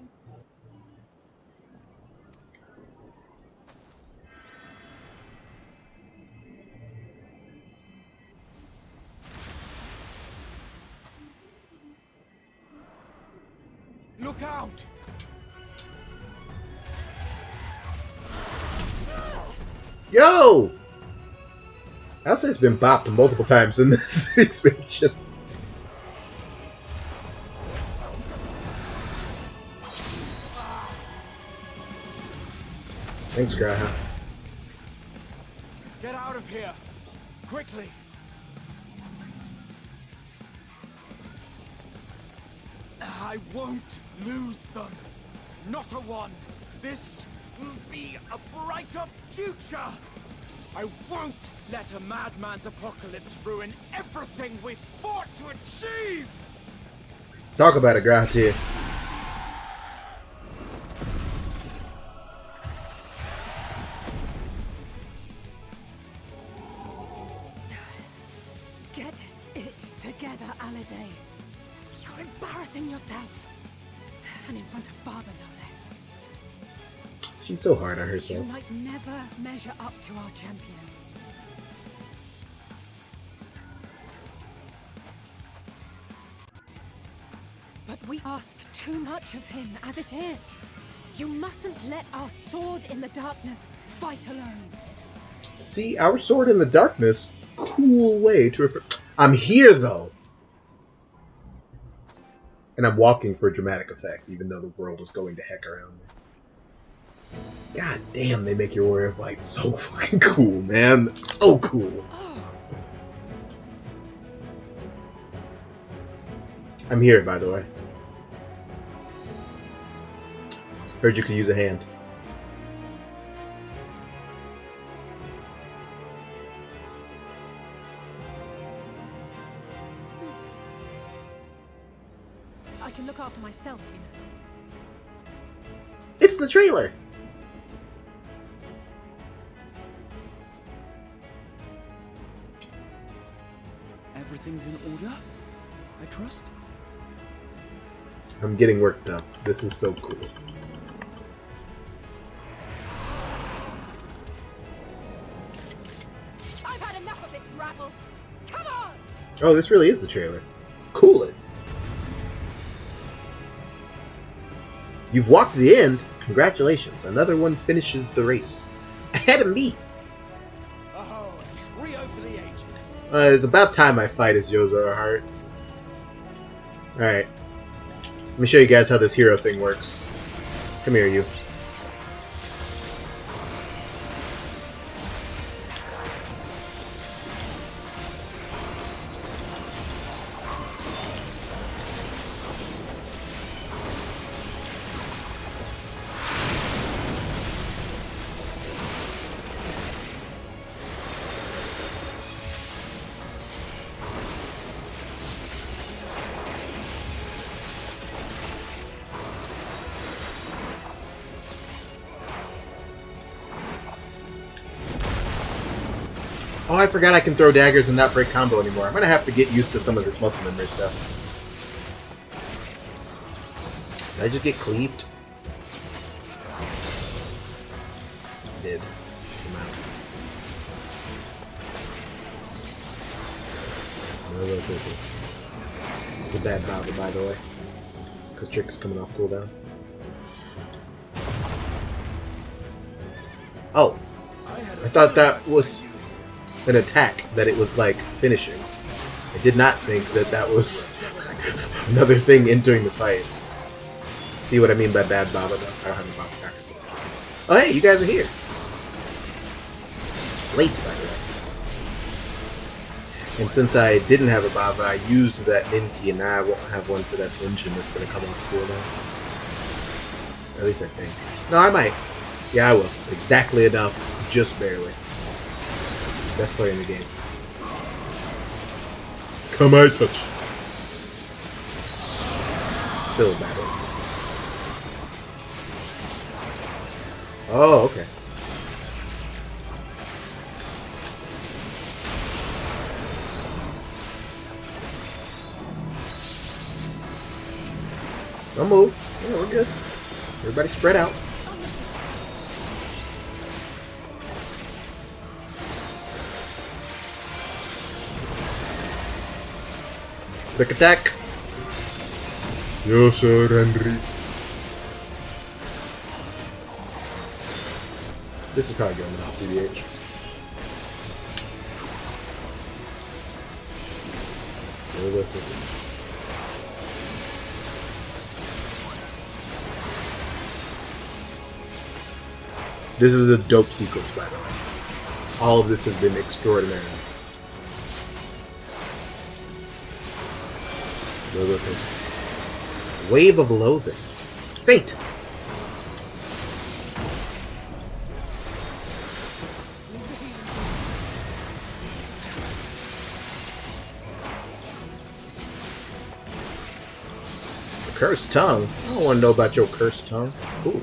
Look out! Yo! I'll say it's been bopped multiple times in this expansion. Thanks, Graha. Get out of here! Quickly! I won't lose them. Not a one. This will be a brighter future. I won't let a madman's apocalypse ruin everything we've fought to achieve. Talk about it, Graha. Get it together, Alize. You're embarrassing yourself. And in front of father, no less. She's so hard on You herself. might never measure up to our champion. But we ask too much of him as it is. You mustn't let our sword in the darkness fight alone. See, our sword in the darkness. Cool way to refer. I'm here, though. And I'm walking for dramatic effect, even though the world is going to heck around me. God damn, they make your Warrior of Light so fucking cool, man. So cool. Oh, I'm here, by the way. Heard you could use a hand. I can look after myself, you know. It's the trailer! Everything's in order, I trust? I'm getting worked up. This is so cool. I've had enough of this rabble. Come on! Oh, this really is the trailer. Cool it. You've walked to the end. Congratulations. Another one finishes the race. Ahead of me. Oh, a trio for the ages. It's about time I fight as Yozora Heart. Alright. Let me show you guys how this hero thing works. Come here, you. Oh, I forgot I can throw daggers and not break combo anymore. I'm gonna have to get used to some of this muscle memory stuff. Did I just get cleaved? I did. Come out. It's a bad Baba, by the way. Because Trick is coming off cooldown. Oh. I thought that was an attack, that it was like finishing. I did not think that that was another thing entering the fight. See what I mean by bad Baba, though? I don't have a Baba card. Oh, hey, you guys are here. Late, by the way. And since I didn't have a Baba, I used that Ninki, and now I won't have one for that engine that's going to come off cooldown. At least I think. No, I might. Yeah, I will. Exactly enough. Just barely. Best player in the game. Come on, touch. Still a bad one. Oh, okay. Don't move. Yeah, we're good. Everybody spread out. Quick attack. Yozora. This is probably going off PBH. This is a dope sequence, by the way. All of this has been extraordinary. Wave of loathing. Fate. Cursed tongue? I don't want to know about your cursed tongue. Ooh.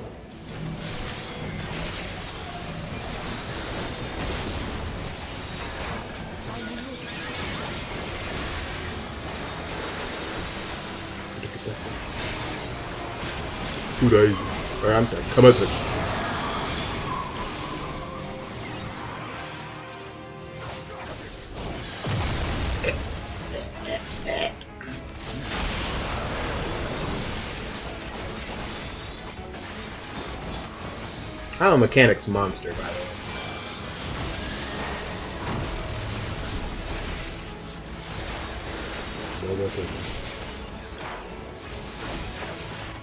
Or I'm sorry, come on. I'm a mechanics monster, by the way.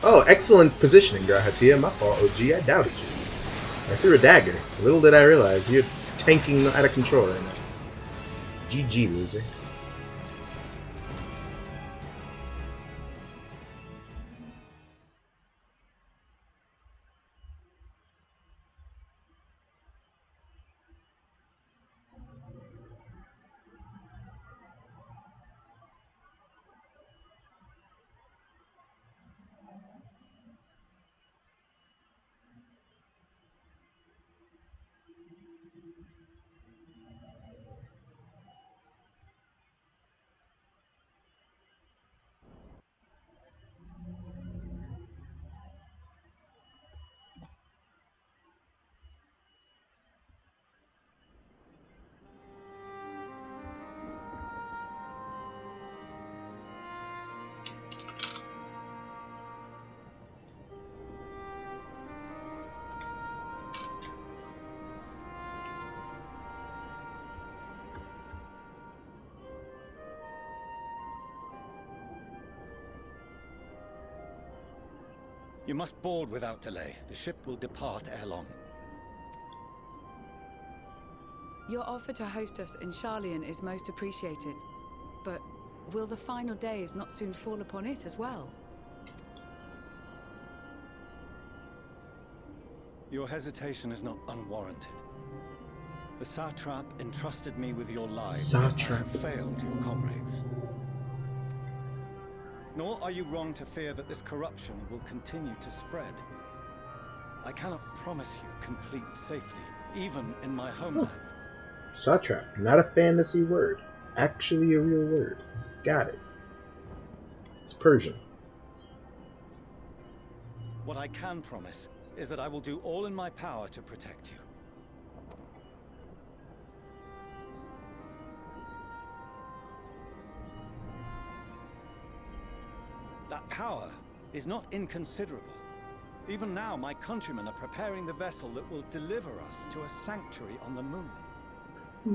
Oh, excellent positioning, Grahatia. My fault, OG. I doubted you. I threw a dagger. Little did I realize you're tanking out of control right now. GG, loser. You must board without delay. The ship will depart ere long. Your offer to host us in Sharlayan is most appreciated. But will the final days not soon fall upon it as well? Your hesitation is not unwarranted. The satrap entrusted me with your lives. I have failed your comrades. Nor are you wrong to fear that this corruption will continue to spread. I cannot promise you complete safety, even in my homeland. Satrap, not a fantasy word. Actually a real word. Got it. It's Persian. What I can promise is that I will do all in my power to protect you. power is not inconsiderable. Even now, my countrymen are preparing the vessel that will deliver us to a sanctuary on the moon.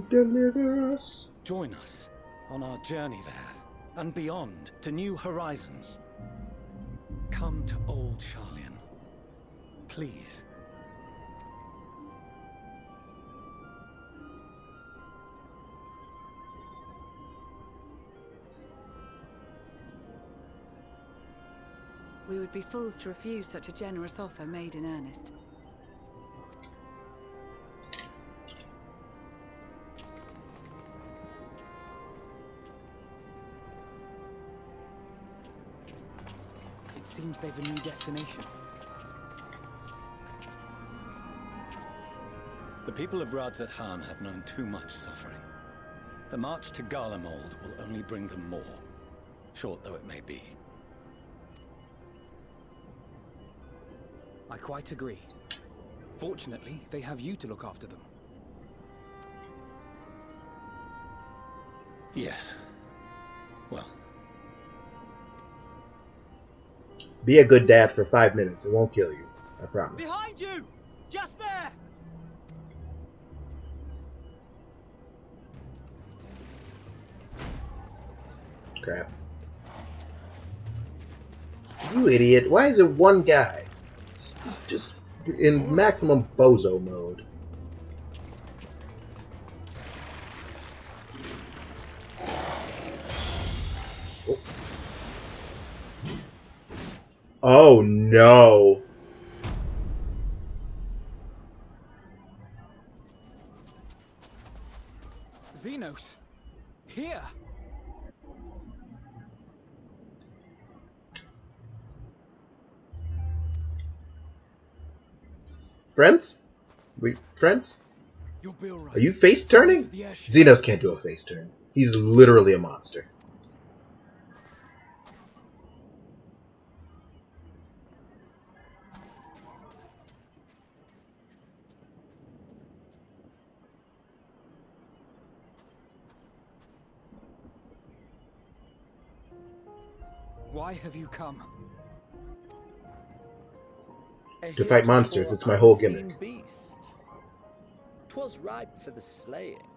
Deliver us. Join us on our journey there, and beyond, to new horizons. Come to old Charlian. Please. We would be fools to refuse such a generous offer made in earnest. It seems they've a new destination. The people of Radzat-Han have known too much suffering. The march to Garlemald will only bring them more, short though it may be. I quite agree. Fortunately, they have you to look after them. Yes. Well. Be a good dad for 5 minutes. It won't kill you. I promise. Behind you! Just there! Crap. You idiot. Why is it one guy? It's just in maximum bozo mode. Oh no. Xenos! Here! Friends? We friends? You'll be alright. Are you face turning? Xenos can't do a face turn. He's literally a monster. Why have you come? To fight monsters, it's my whole gimmick. Beast. 'Twas ripe for the slaying.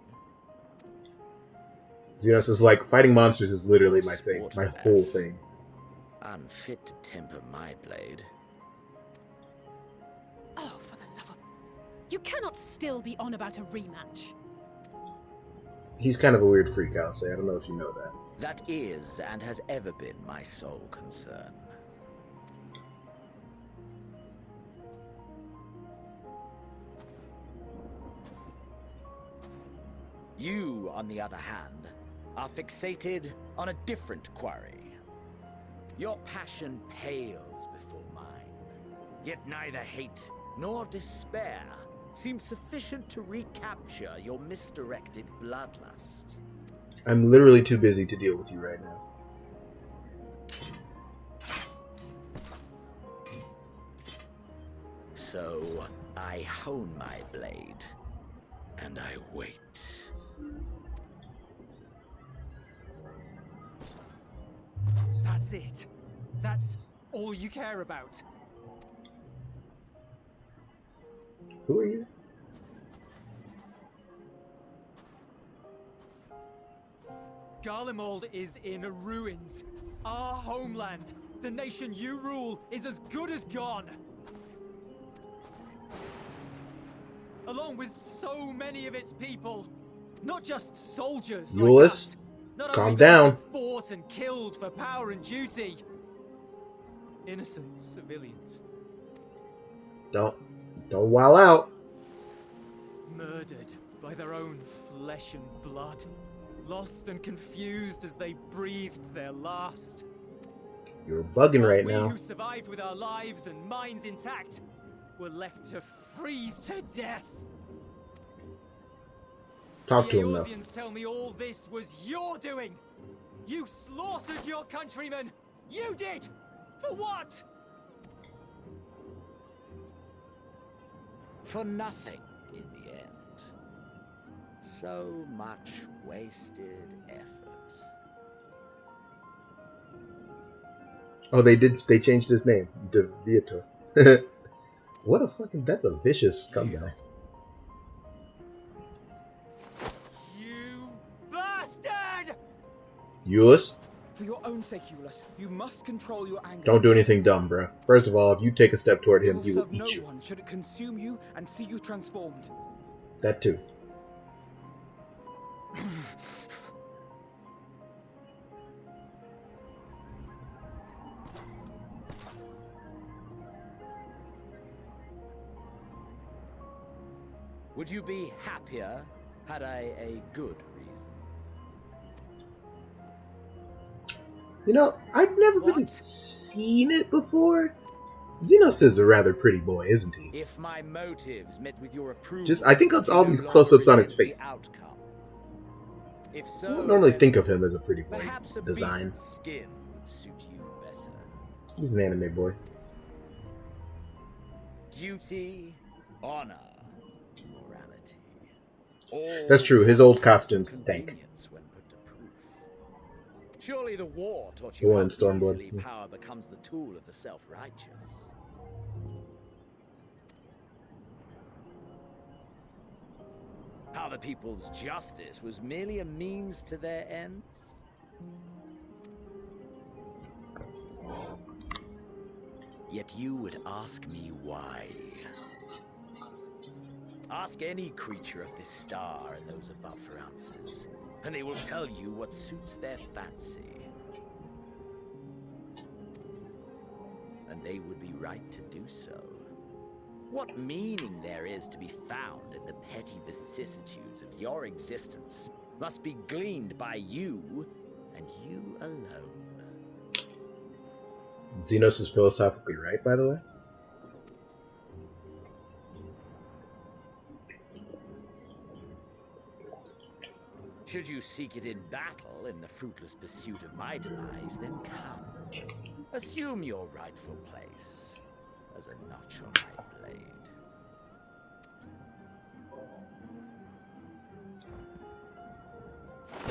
Xenos is like, fighting monsters is literally my thing. My whole thing. Unfit to temper my blade. Oh, for the love of... You cannot still be on about a rematch. He's kind of a weird freak, I'll say. I don't know if you know that. That is, and has ever been, my sole concern. You, on the other hand, are fixated on a different quarry. Your passion pales before mine. Yet neither hate nor despair seems sufficient to recapture your misdirected bloodlust. I'm literally too busy to deal with you right now. So, I hone my blade, and I wait. That's it. That's all you care about. Who are you? Garlemald is in ruins. Our homeland, the nation you rule, is as good as gone. Along with so many of its people. Not just soldiers like us. Not calm only down. those who fought and killed for power and duty. Innocent civilians. Don't wild out. Murdered by their own flesh and blood. Lost and confused as they breathed their last. You're bugging right We now. who survived with our lives and minds intact were left to freeze to death. Talk to The him, though. Eorzeans tell me all this was your doing. You slaughtered your countrymen. You did. For what? For nothing, in the end. So much wasted effort. Oh, they did. They changed his name, De Viator. What a fucking. That's a vicious comeback. You bastard! Euless, For your own sake, Euless, you must control your anger. don't do anything dumb, bro. First of all, if you take a step toward It him, will he will serve eat no you. one should it consume you and see you transformed. That too. Would you be happier had I a good reason? You know, I've never really seen it before. Xenos is a rather pretty boy, isn't he? If my motives met with your approval, Just, I think it's all you these no close-ups longer on his resent the face. outcome. If I so, don't normally then think of him as a pretty boy perhaps a design. beast's skin would suit you better. He's an anime boy. Duty, honor, morality. All That's true, his old constructs of costumes stank. convenience when put to proof. Surely the war taught The you one how in Stormblood. easily power becomes the tool of the self-righteous. How the people's justice was merely a means to their ends? Yet you would ask me why. Ask any creature of this star and those above for answers, and they will tell you what suits their fancy. And they would be right to do so. What meaning there is to be found in the petty vicissitudes of your existence must be gleaned by you, and you alone. Xenos is philosophically right, by the way. Should you seek it in battle in the fruitless pursuit of my demise, then come. Assume your rightful place as a notch on my blade.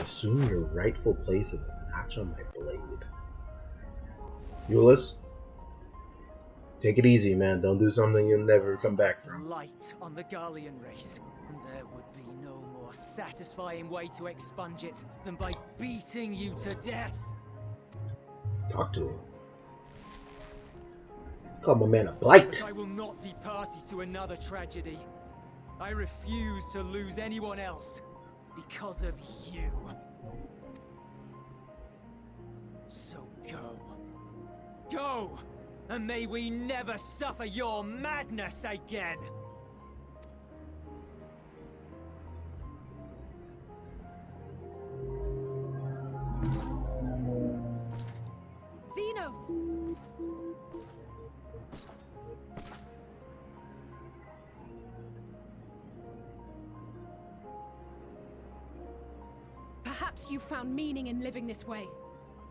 Assume your rightful place as a notch on my blade. Euless, take it easy, man. Don't do something you'll never come back from. Light on the Garlean race, and there would be no more satisfying way to expunge it than by beating you to death. Talk to him. Call my man a blight. But I will not be party to another tragedy. I refuse to lose anyone else because of you. So go. Go! And may we never suffer your madness again! Xenos! Perhaps you found meaning in living this way.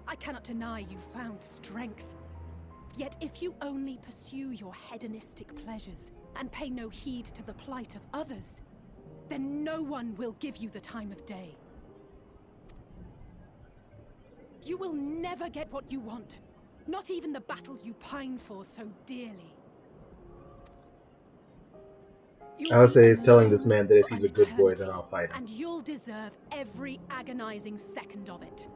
I cannot deny you found strength. Yet if you only pursue your hedonistic pleasures and pay no heed to the plight of others, then no one will give you the time of day. You will never get what you want, not even the battle you pine for so dearly. I would say he's telling this man that if he's a good boy, then I'll fight him. And you'll deserve every agonizing second of it.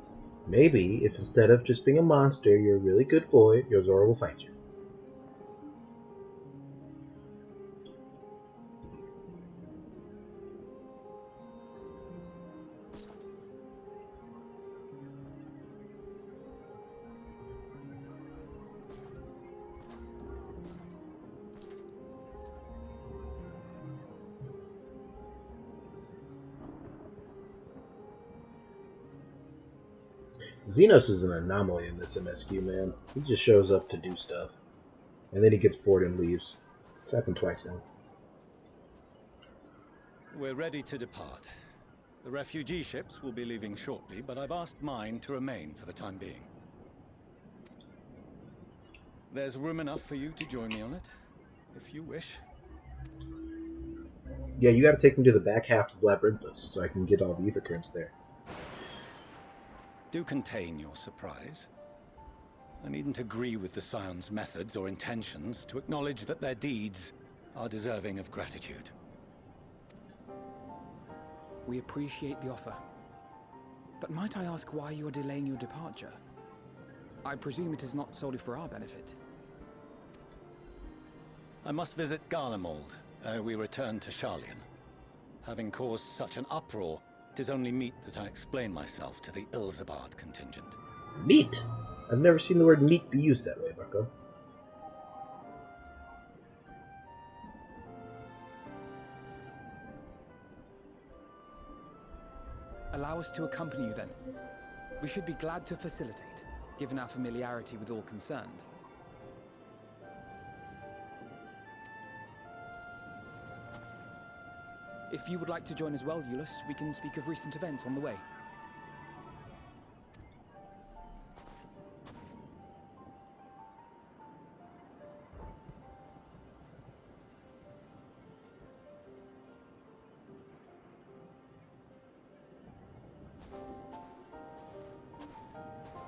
Maybe if instead of just being a monster, you're a really good boy, Yozora will fight you. Xenos is an anomaly in this MSQ, man. He just shows up to do stuff. And then he gets bored and leaves. It's happened twice now. We're ready to depart. The refugee ships will be leaving shortly, but I've asked mine to remain for the time being. There's room enough for you to join me on it, if you wish. Yeah, you gotta take me to the back half of Labyrinthos so I can get all the ether currents there. Do contain your surprise. I needn't agree with the Scion's methods or intentions to acknowledge that their deeds are deserving of gratitude. We appreciate the offer. But might I ask why you are delaying your departure? I presume it is not solely for our benefit. I must visit Garlemald ere we return to Sharlayan. Having caused such an uproar, it is only meet that I explain myself to the Ilzabard contingent. Meat? I've never seen the word meat be used that way, Bucko. Allow us to accompany you then. We should be glad to facilitate, given our familiarity with all concerned. If you would like to join as well, Eulus, we can speak of recent events on the way.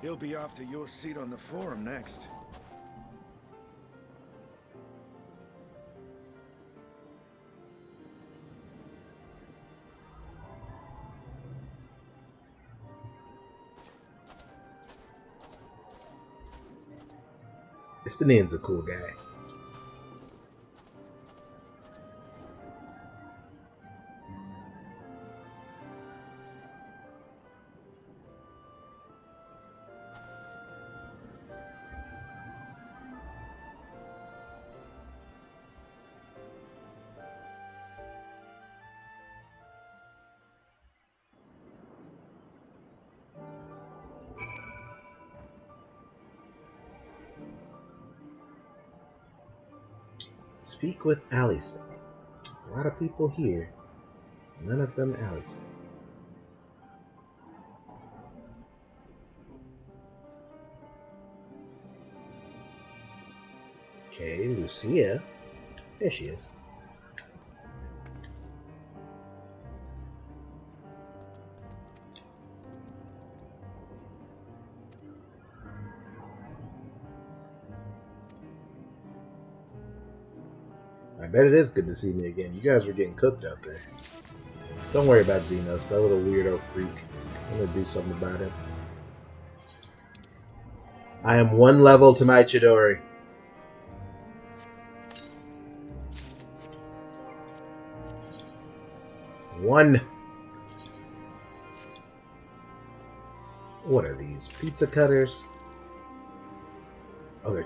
He'll be after your seat on the forum next. Estinian's a cool guy. Speak with Allison. A lot of people here. None of them Allison. Okay, Lucia. There she is. I bet it is good to see me again. You guys were getting cooked out there. Don't worry about Xenos, that little weirdo freak. I'm gonna do something about it. I am one level to my Chidori. One. What are these? Pizza cutters? Oh, they're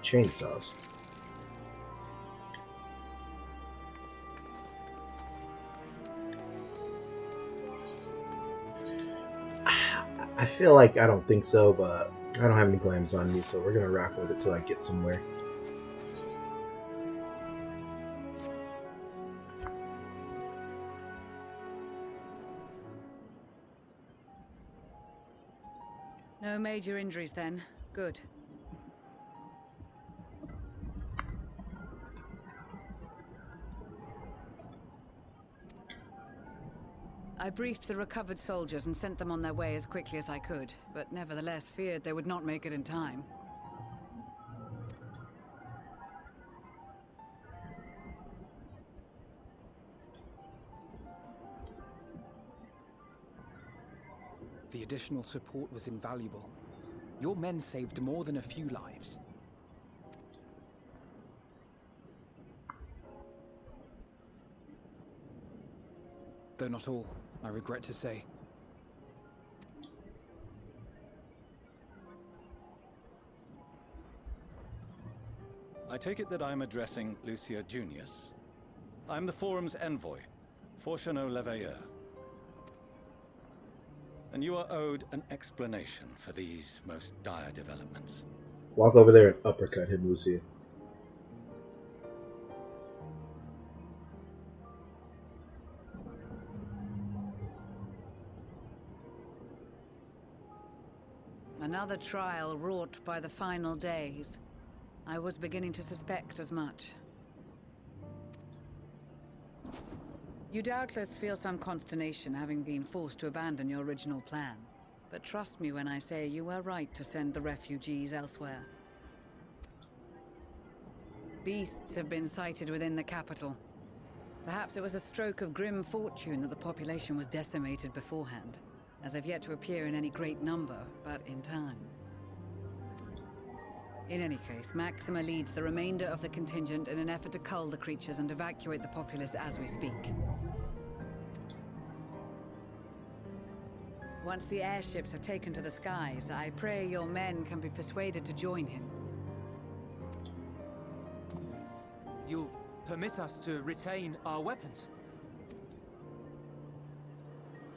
chainsaws. I feel like I don't think so, but I don't have any claims on me, so we're gonna rock with it till I get somewhere. No major injuries then. Good. I briefed the recovered soldiers and sent them on their way as quickly as I could, but nevertheless feared they would not make it in time. The additional support was invaluable. Your men saved more than a few lives. Though not all, I regret to say. I take it that I'm addressing Lucia Junius. I'm the Forum's envoy, Forchano Leveilleur. And you are owed an explanation for these most dire developments. Walk over there and uppercut him, Lucia. Another trial wrought by the final days. I was beginning to suspect as much. You doubtless feel some consternation having been forced to abandon your original plan. But trust me when I say you were right to send the refugees elsewhere. Beasts have been sighted within the capital. Perhaps it was a stroke of grim fortune that the population was decimated beforehand, as they've yet to appear in any great number, but in time. In any case, Maxima leads the remainder of the contingent in an effort to cull the creatures and evacuate the populace as we speak. Once the airships have taken to the skies, I pray your men can be persuaded to join him. You'll permit us to retain our weapons?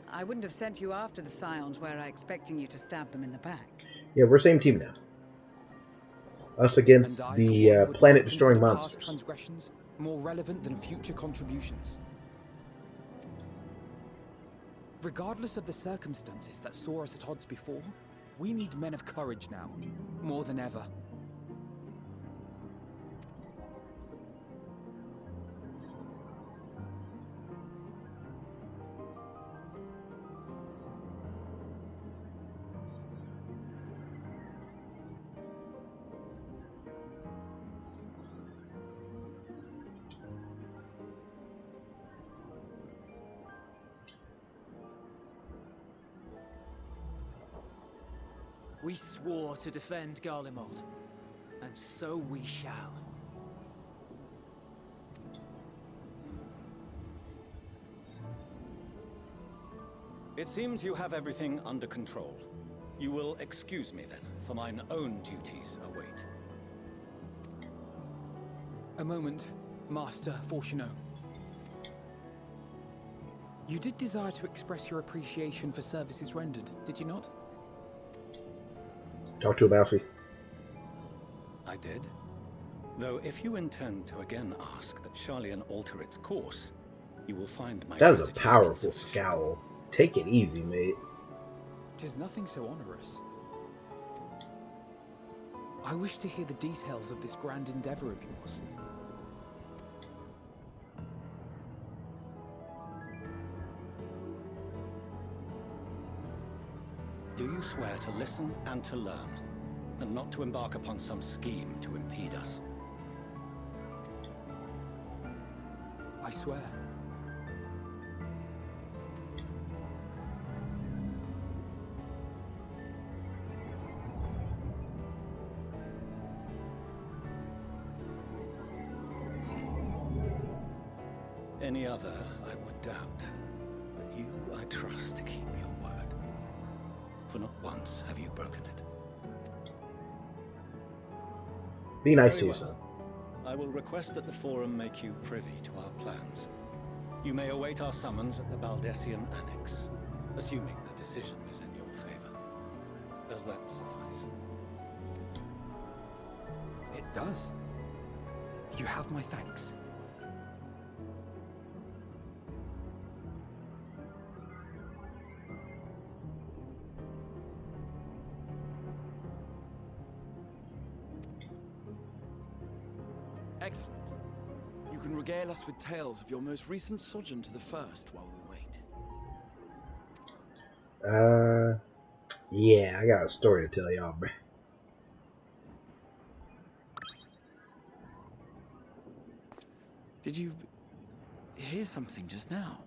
I wouldn't have sent you after the Scions were I expecting you to stab them in the back. Yeah, we're same team now. Us against the planet-destroying monsters. Transgressions more relevant than future contributions. Regardless of the circumstances that saw us at odds before, we need men of courage now, more than ever. We swore to defend Garlemald, and so we shall. It seems you have everything under control. You will excuse me then, for mine own duties await. A moment, Master Fortuneau. You did desire to express your appreciation for services rendered, did you not? Talk to Alfie. I did. Though if you intend to again ask that Charlian alter its course, you will find my... That is a powerful scowl. Take it easy, mate. 'Tis nothing so onerous. I wish to hear the details of this grand endeavor of yours. Do you swear to listen and to learn, and not to embark upon some scheme to impede us? I swear. Any other I would doubt, but you I trust to keep your word. For not once have you broken it. Be nice Very to well. yourself. I will request that the Forum make you privy to our plans. You may await our summons at the Baldessian Annex, assuming the decision is in your favor. Does that suffice? It does. You have my thanks. Excellent. You can regale us with tales of your most recent sojourn to the First while we wait. Yeah, I got a story to tell y'all, bruh. Did you hear something just now?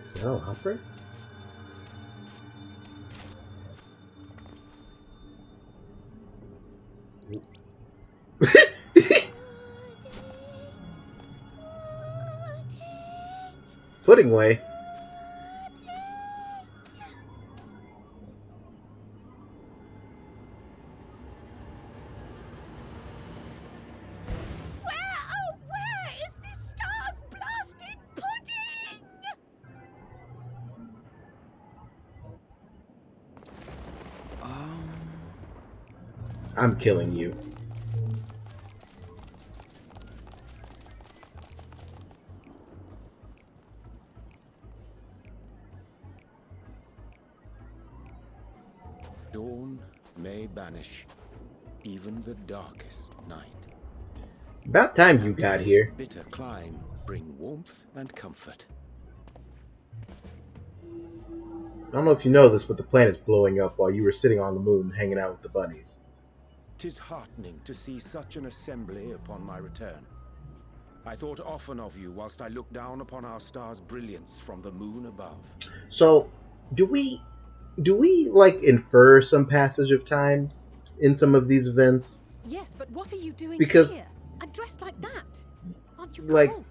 Is that an opera? Pudding way. Where is this star's blasted pudding? I'm killing you. Dawn may banish, even the darkest night. About time you got This here. bitter climb bring warmth and comfort. I don't know if you know this, but the planet's blowing up while you were sitting on the moon hanging out with the bunnies. 'Tis heartening to see such an assembly upon my return. I thought often of you whilst I looked down upon our star's brilliance from the moon above. So, do we like infer some passage of time in some of these events? Yes, but what are you doing Because, here? And dressed like that? Aren't you like, cold?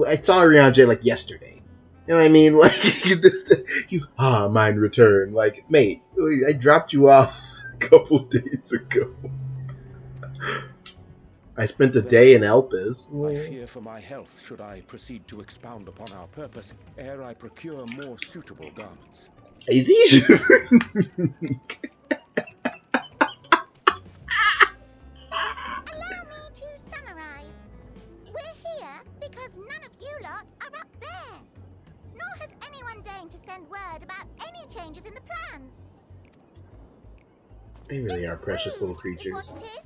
I saw Rianjay like yesterday. You know what I mean? Like, he's mine return. Like, mate, I dropped you off a couple days ago. I spent a day in Elpis. I fear for my health should I proceed to expound upon our purpose ere I procure more suitable garments. Easy. Allow me to summarize. We're here because none of you lot are up there. Nor has anyone deigned to send word about any changes in the plans. They really are precious little Is creatures. what it is.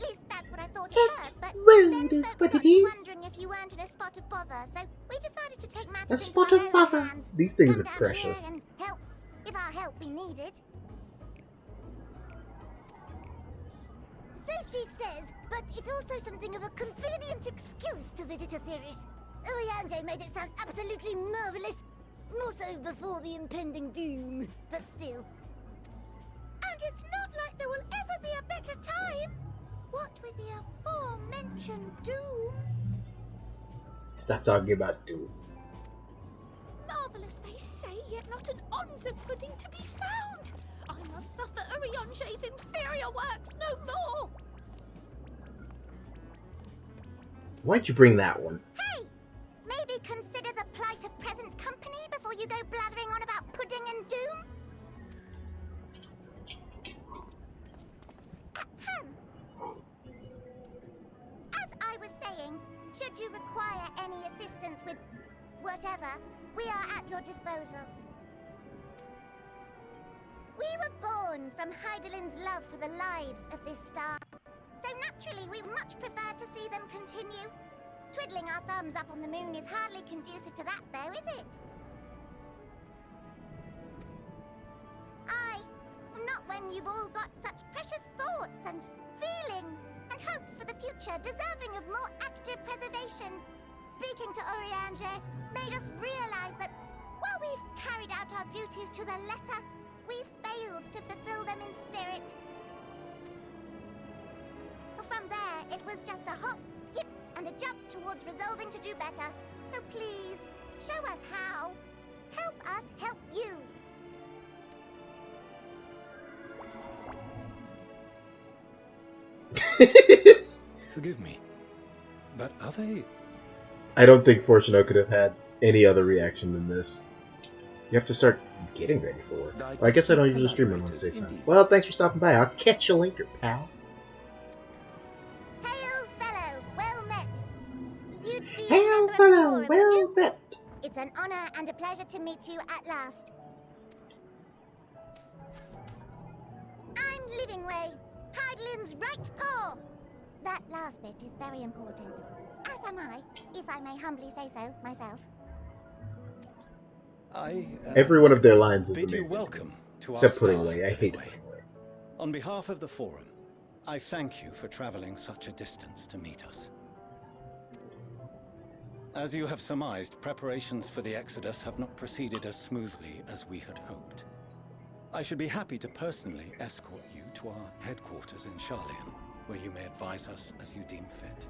At least that's what I thought That's at first, but rude, then is folks what got it is. wondering if you weren't in a spot of bother, so we decided to take matters A into spot our of own bother. hands. These things Come are down precious. here and help, if our help be needed. So she says, but it's also something of a convenient excuse to visit Etheris. Urianger made it sound absolutely marvelous. More so before the impending doom, but still. And it's not like there will ever be a better time. What with the aforementioned doom? Stop talking about doom. Marvelous, they say, yet not an ounce of pudding to be found. I must suffer Urianger's inferior works no more. Why'd you bring that one? Hey! Maybe consider the plight of present company before you go blathering on about pudding and doom? Ahem. As I was saying, should you require any assistance with whatever, we are at your disposal. We were born from Heidelin's love for the lives of this star. So naturally, we much prefer to see them continue. Twiddling our thumbs up on the moon is hardly conducive to that, though, is it? Not when you've all got such precious thoughts and feelings and hopes for the future deserving of more active preservation. Speaking to Urianger made us realize that while we've carried out our duties to the letter, we've failed to fulfill them in spirit. From there, it was just a hop, skip, and a jump towards resolving to do better. So please, show us how. Help us help you. Forgive me, but are they... I don't think Fortuno could have had any other reaction than this. You have to start getting ready for work. Well, I guess I don't usually stream on Wednesdays. Indeed. Well, thanks for stopping by. I'll catch you later, pal. Hail, fellow, well met. You'd be Hail, fellow, well met. It's an honor and a pleasure to meet you at last. I'm Livingway, Heidelin's right paw. That last bit is very important. As am I, if I may humbly say so myself. Every one of their lines is bid amazing. You welcome to Except our Pudding star, Way. I hate anyway. Pudding Way. On behalf of the Forum, I thank you for traveling such a distance to meet us. As you have surmised, preparations for the Exodus have not proceeded as smoothly as we had hoped. I should be happy to personally escort you to our headquarters in Sharlayan, where you may advise us as you deem fit.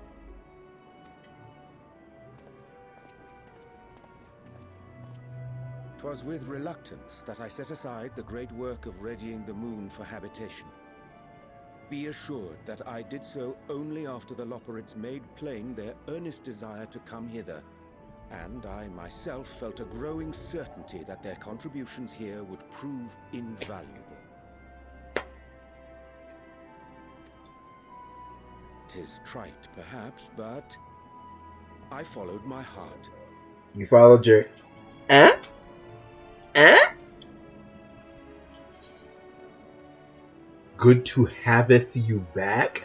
'Twas with reluctance that I set aside the great work of readying the moon for habitation. Be assured that I did so only after the Loperids made plain their earnest desire to come hither, and I myself felt a growing certainty that their contributions here would prove invaluable. 'Tis trite, perhaps, but I followed my heart. You followed your... Eh? Eh? good to haveth you back?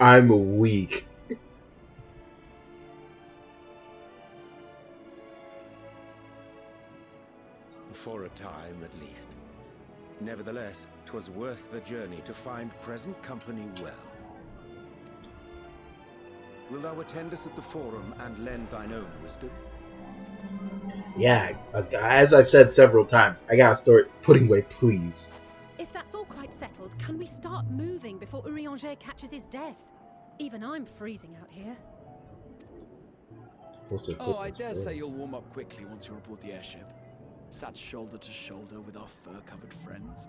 I'm weak. For a time, at least. Nevertheless, 'twas worth the journey to find present company well. Will thou attend us at the Forum and lend thine own wisdom? Yeah, as I've said several times, I gotta start putting away please. If that's all quite settled, can we start moving before Urianger catches his death? Even I'm freezing out here. Oh, I dare say you'll warm up quickly once you're aboard the airship. Sat shoulder to shoulder with our fur-covered friends.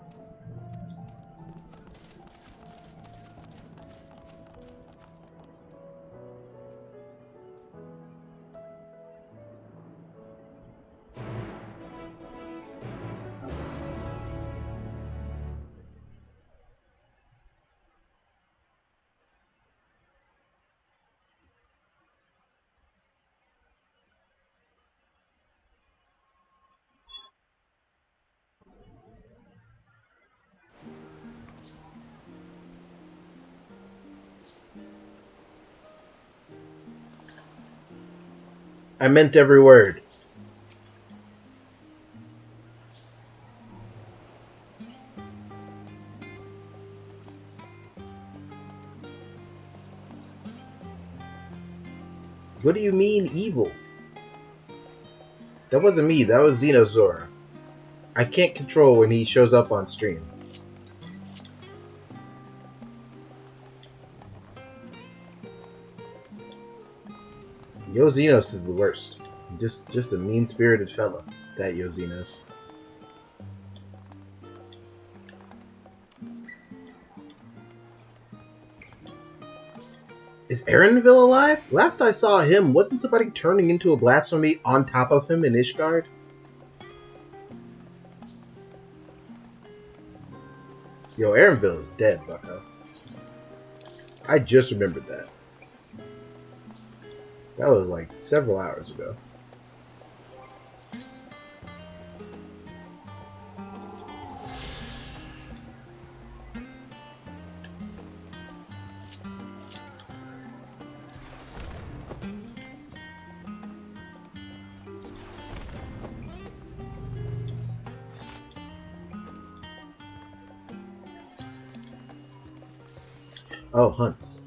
I meant every word. What do you mean, evil? That wasn't me, that was Yozora. I can't control when he shows up on stream. Yozinos is the worst. Just a mean-spirited fella, that Yozinos. Is Erenville alive? Last I saw him, wasn't somebody turning into a blasphemy on top of him in Ishgard? Yo, Erenville is dead, bucko. I just remembered that. That was like several hours ago. Oh, hunts.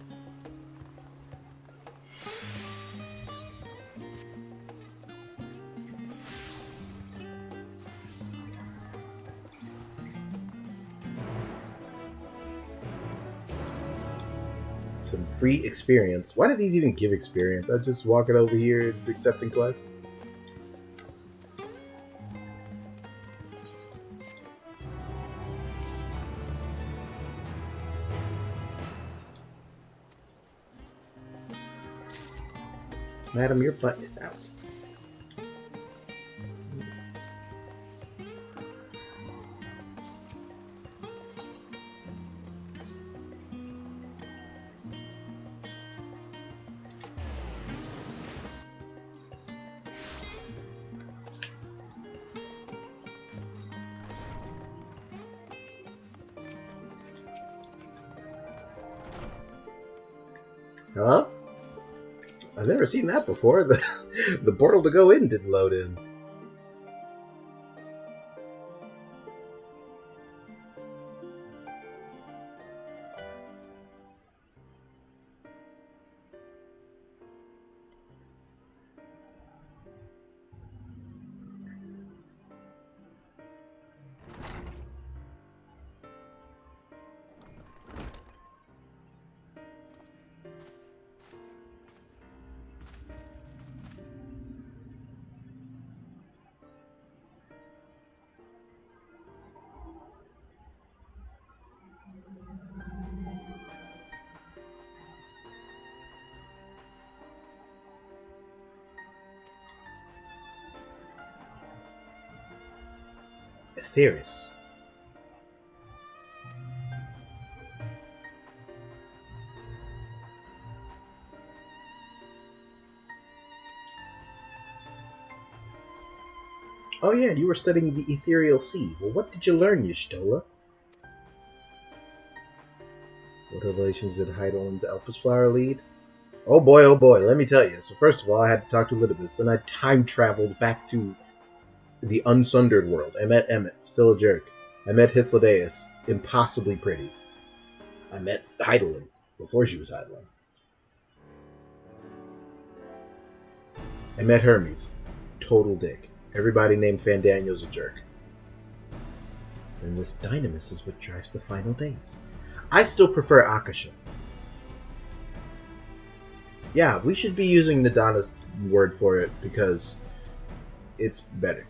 Some free experience. Why did these even give experience? I just walk it over here accepting quests. Madam, your butt is out. Hello? I've never seen that before. The portal to go in didn't load in. Theris. Oh yeah, you were studying the ethereal sea. Well, what did you learn, Y'shtola? What revelations did Heidelman's Elpis Flower lead? Oh boy, let me tell you. So first of all, I had to talk to Elidibus. Then I time traveled back to the Unsundered world. I met Emmett, still a jerk. I met Hythlodaeus, impossibly pretty. I met Heidelin, before she was Heidelin. I met Hermes, total dick. Everybody named Fandaniel's a jerk. And this Dynamis is what drives the final days. I still prefer Akasha. Yeah, we should be using Nadana's word for it because it's better.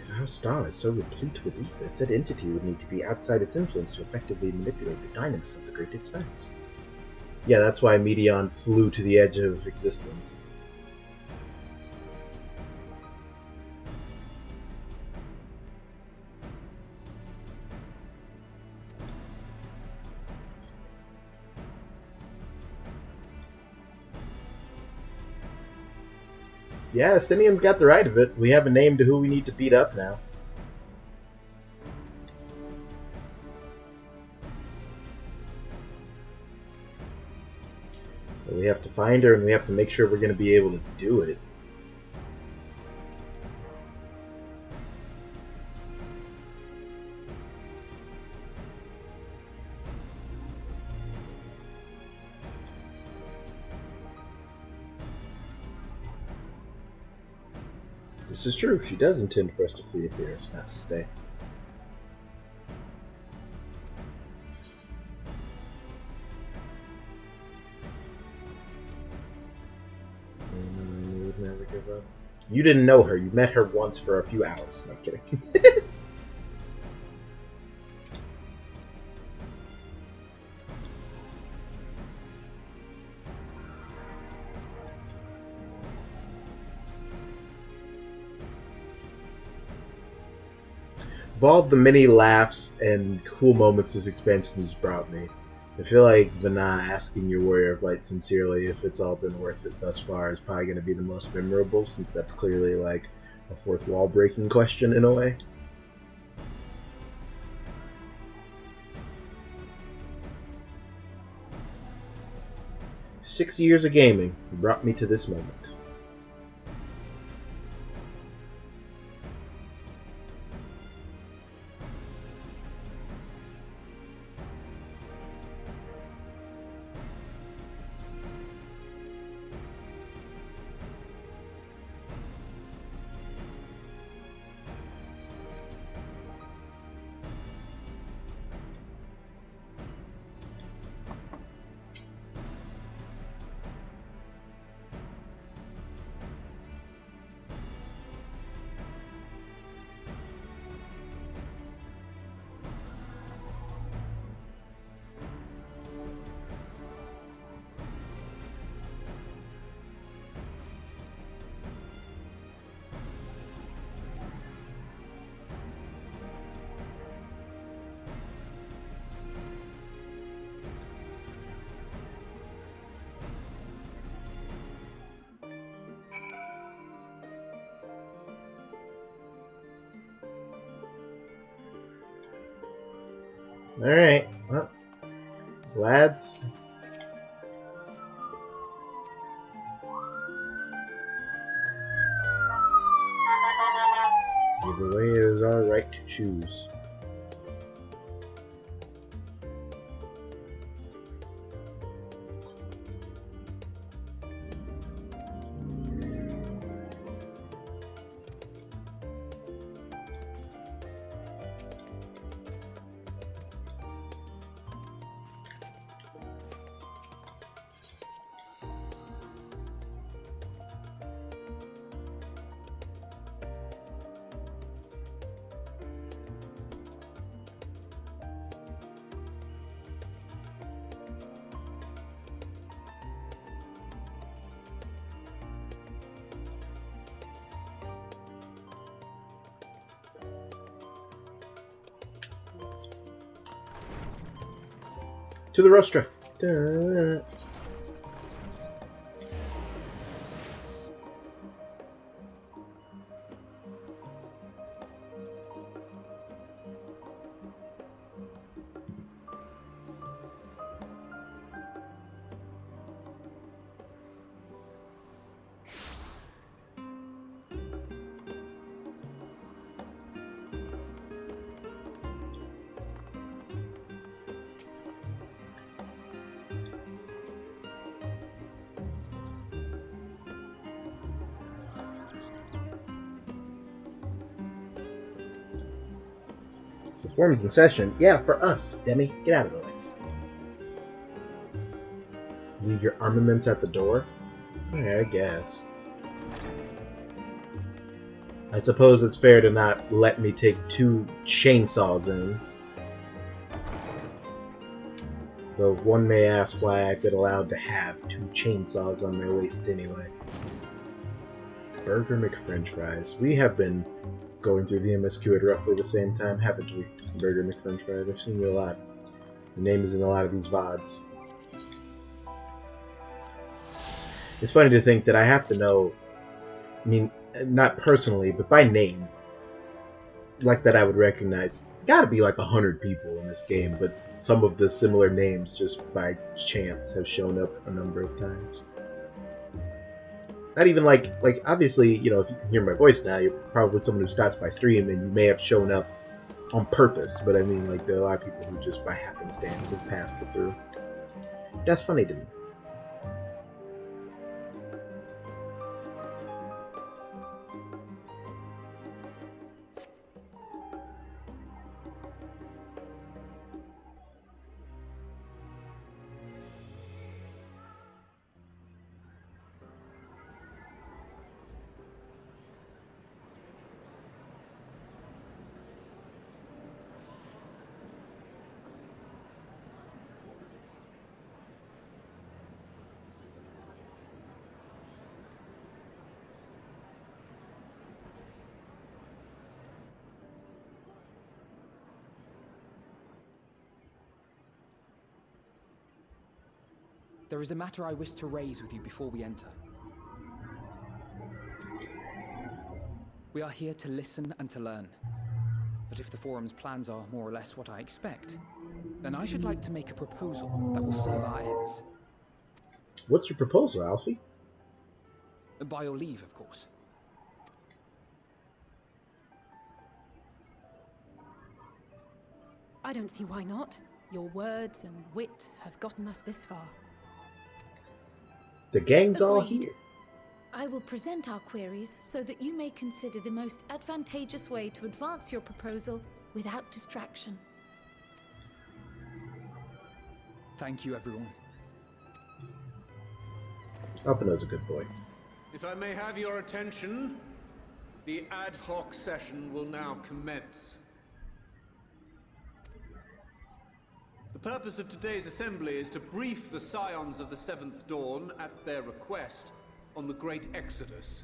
If our star is so replete with ether, said entity would need to be outside its influence to effectively manipulate the dynamics of the Great Expanse. Yeah, that's why Medion flew to the edge of existence. Yeah, Estinian's got the right of it. We have a name to who we need to beat up now. But we have to find her, and we have to make sure we're going to be able to do it. This is true. She does intend for us to flee Aetherius, not to stay. You would never give up. You didn't know her. You met her once for a few hours. No, I'm kidding. Of all the many laughs and cool moments this expansion has brought me, I feel like Vana asking your Warrior of Light sincerely if it's all been worth it thus far is probably going to be the most memorable, since that's clearly like a fourth wall breaking question in a way. "6 years of gaming brought me to this moment. Alright, well, lads. Either way, it is our right to choose. To the rostra. Either The forum's in session. Yeah, for us, Demi. Get out of the way. Leave your armaments at the door? Yeah, I guess. I suppose it's fair to not let me take 2 chainsaws in. Though one may ask why I've been allowed to have 2 chainsaws on my waist anyway. Burger McFrench fries. We have been going through the MSQ at roughly the same time, haven't we? Burger McFrench fries. I've seen you a lot. Your name is in a lot of these VODs. It's funny to think that I have to know, I mean, not personally, but by name, like that I would recognize. Gotta be like 100 people in this game, but some of the similar names just by chance have shown up a number of times. Not even like obviously, you know, if you can hear my voice now, you're probably someone who stops by stream and you may have shown up on purpose, but I mean, like, there are a lot of people who just by happenstance have passed it through. That's funny to me. There is a matter I wish to raise with you before we enter. We are here to listen and to learn. But if the forum's plans are more or less what I expect, then I should like to make a proposal that will serve our ends. What's your proposal, Alfie? By your leave, of course. I don't see why not. Your words and wits have gotten us this far. The gang's all Agreed. here. I will present our queries so that you may consider the most advantageous way to advance your proposal without distraction. Thank you, everyone. Alphinaud's a good boy. If I may have your attention, the ad hoc session will now commence. The purpose of today's assembly is to brief the Scions of the Seventh Dawn, at their request, on the Great Exodus.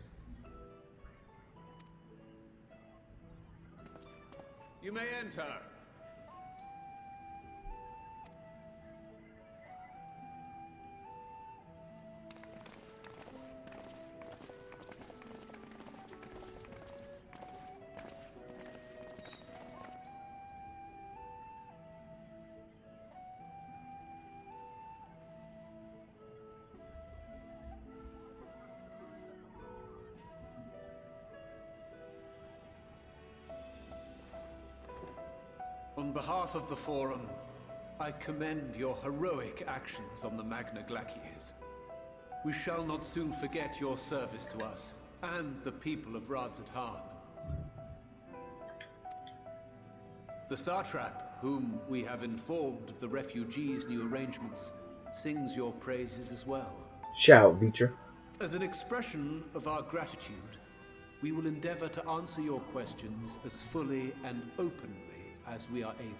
You may enter. On behalf of the Forum, I commend your heroic actions on the Magna Glacies. We shall not soon forget your service to us, and the people of Radzat-Han. The Satrap, whom we have informed of the refugees' new arrangements, sings your praises as well. Shout, Vitra. As an expression of our gratitude, we will endeavor to answer your questions as fully and openly as we are able.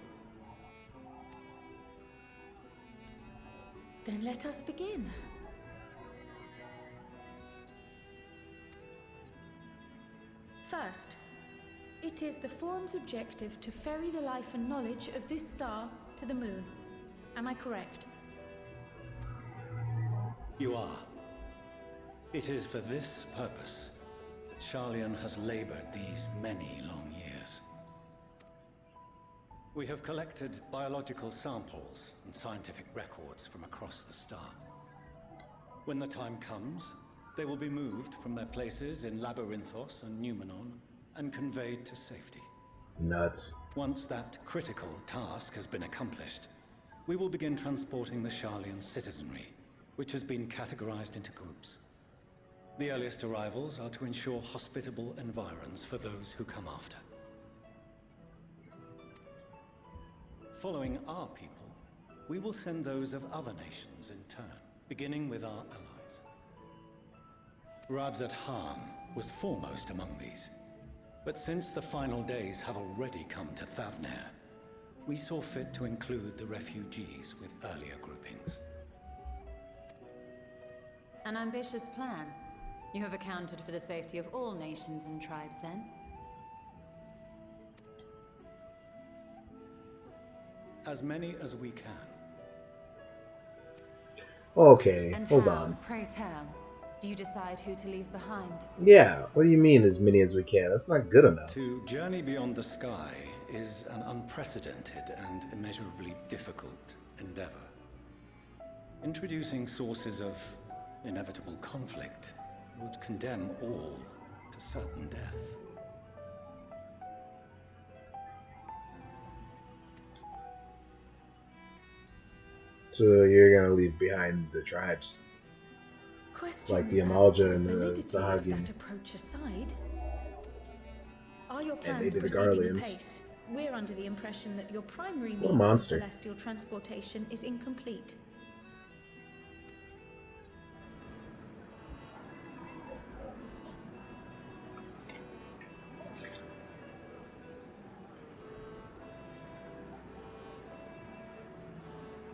Then let us begin. First, it is the Forum's objective to ferry the life and knowledge of this star to the moon. Am I correct? You are. It is for this purpose that Sharlayan has labored these many long years. We have collected biological samples and scientific records from across the star. When the time comes, they will be moved from their places in Labyrinthos and Numenon and conveyed to safety. Nuts. Once that critical task has been accomplished, we will begin transporting the Sharlayan citizenry, which has been categorized into groups. The earliest arrivals are to ensure hospitable environs for those who come after. Following our people, we will send those of other nations in turn, beginning with our allies. Radzat Khan was foremost among these, but since the final days have already come to Thavnair, we saw fit to include the refugees with earlier groupings. An ambitious plan. You have accounted for the safety of all nations and tribes, then? As many as we can. Okay, And hold how, on. pray tell, do you decide who to leave behind? Yeah, what do you mean as many as we can? That's not good enough. To journey beyond the sky is an unprecedented and immeasurably difficult endeavor. Introducing sources of inevitable conflict would condemn all to certain death. So you're gonna leave behind the tribes, Questions like the as to Amalja and the validity of Sahagin, that approach aside, are your and plans maybe the proceeding Garleans. apace? We're under the impression that your primary What a means of monster. celestial transportation is incomplete.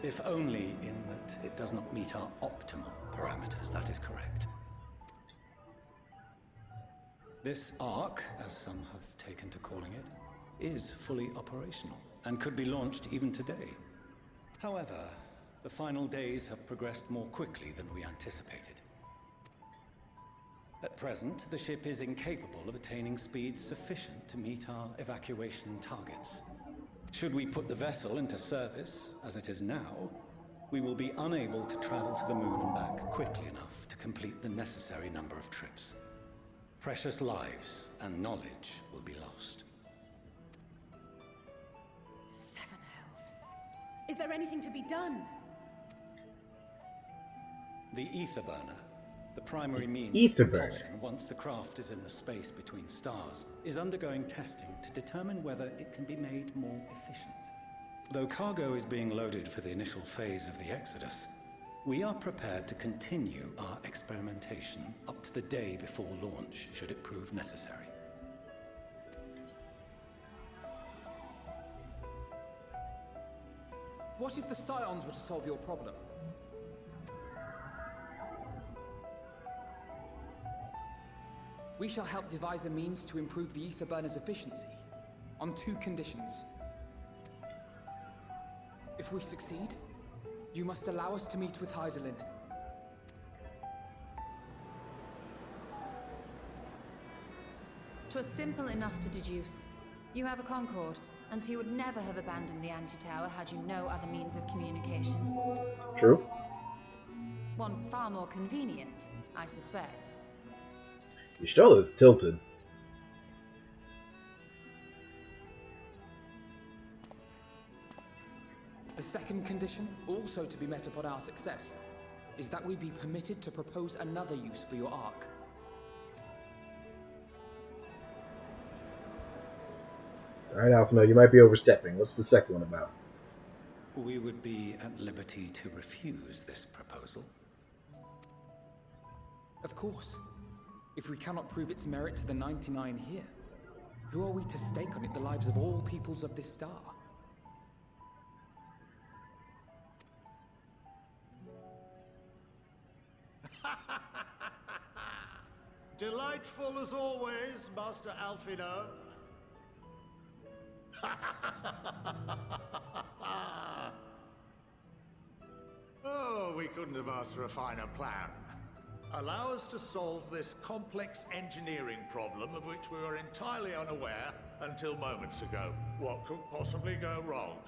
If only in that it does not meet our optimal parameters, that is correct. This Ark, as some have taken to calling it, is fully operational and could be launched even today. However, the final days have progressed more quickly than we anticipated. At present, the ship is incapable of attaining speeds sufficient to meet our evacuation targets. Should we put the vessel into service, as it is now, we will be unable to travel to the moon and back quickly enough to complete the necessary number of trips. Precious lives and knowledge will be lost. Seven hells. Is there anything to be done? The ether burner, the primary means ether of burner. propulsion once the craft is in the space between stars, is undergoing testing to determine whether it can be made more efficient. Though cargo is being loaded for the initial phase of the Exodus, we are prepared to continue our experimentation up to the day before launch, should it prove necessary. What if the Scions were to solve your problem? We shall help devise a means to improve the ether burner's efficiency, on two conditions. If we succeed, you must allow us to meet with Hydaelyn. 'Twas simple enough to deduce. You have a Concord, and so you would never have abandoned the Anti-Tower had you no other means of communication. True. One far more convenient, I suspect. Y'shtola is tilted. The second condition, also to be met upon our success, is that we be permitted to propose another use for your Ark. Alright, Alphino, you might be overstepping. What's the second one about? We would be at liberty to refuse this proposal. Of course. If we cannot prove its merit to the 99 here, who are we to stake on it the lives of all peoples of this star? Delightful as always, Master Alphino. Oh, we couldn't have asked for a finer plan. Allow us to solve this complex engineering problem of which we were entirely unaware until moments ago. What could possibly go wrong?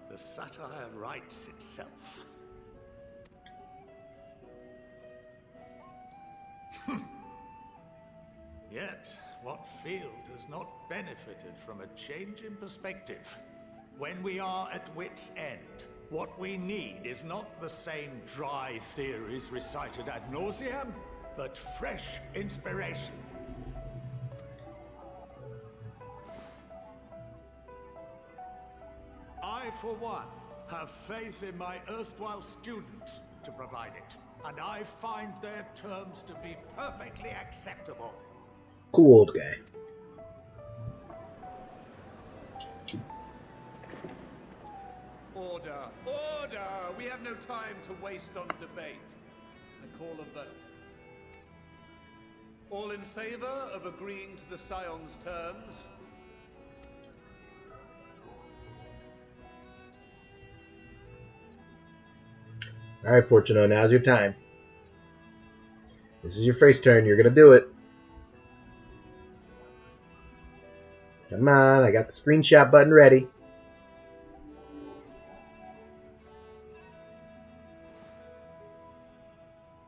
The satire writes itself. Yet, what field has not benefited from a change in perspective? When we are at wit's end, what we need is not the same dry theories recited ad nauseam, but fresh inspiration. I, for one, have faith in my erstwhile students to provide it, and I find their terms to be perfectly acceptable. Cool old guy. Order! Order! We have no time to waste on debate. I call a vote. All in favor of agreeing to the Scion's terms? Alright, Fortuno, now's your time. This is your first turn. You're gonna do it. Come on, I got the screenshot button ready.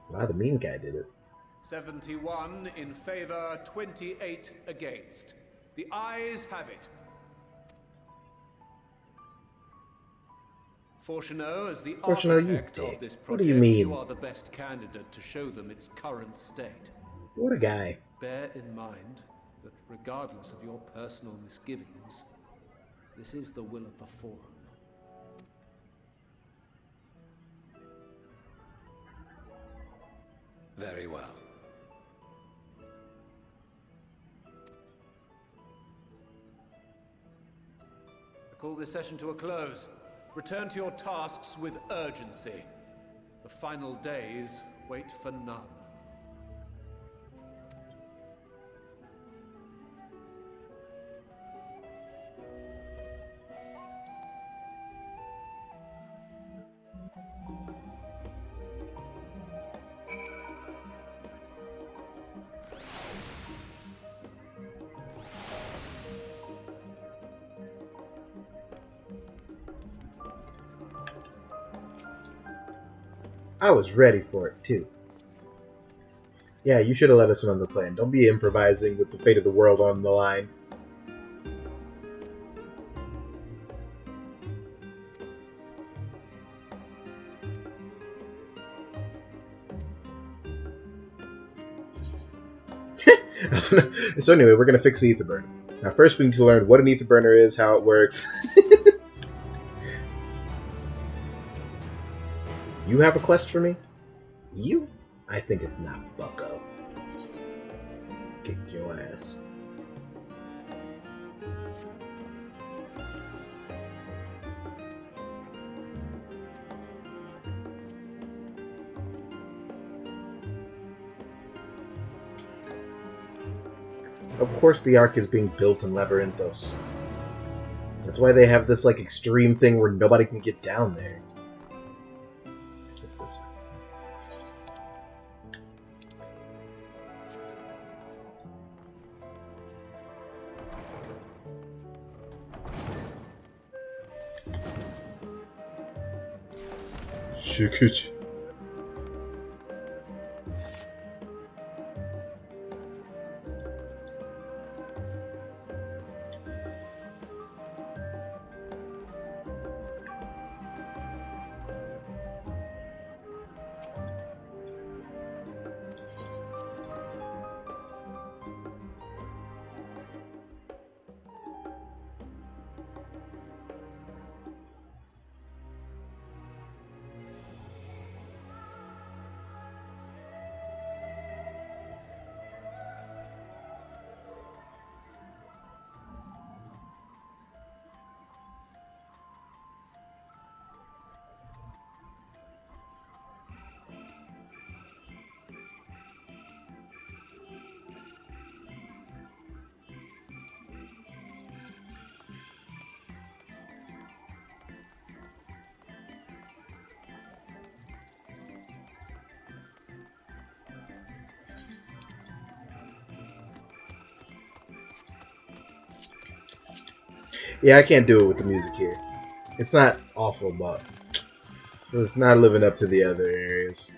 Wow, the mean guy did it. 71 in favor, 28 against. The ayes have it. Fortuno, as the architect of this project, what do you mean? you are the best candidate to show them its current state. What a guy. Bear in mind that regardless of your personal misgivings, this is the will of the Forum. Very well. I call this session to a close. Return to your tasks with urgency. The final days wait for none. I was ready for it, too. Yeah, you should have let us know the plan. Don't be improvising with the fate of the world on the line. So anyway, we're going to fix the ether burner. Now first we need to learn what an ether burner is, how it works. You have a quest for me? You? I think it's not, bucko. Kick your ass. Of course the Ark is being built in Labyrinthos. That's why they have this, like, extreme thing where nobody can get down there. It's this way. Shikuchi. Yeah, I can't do it with the music here. It's not awful, but it's not living up to the other areas.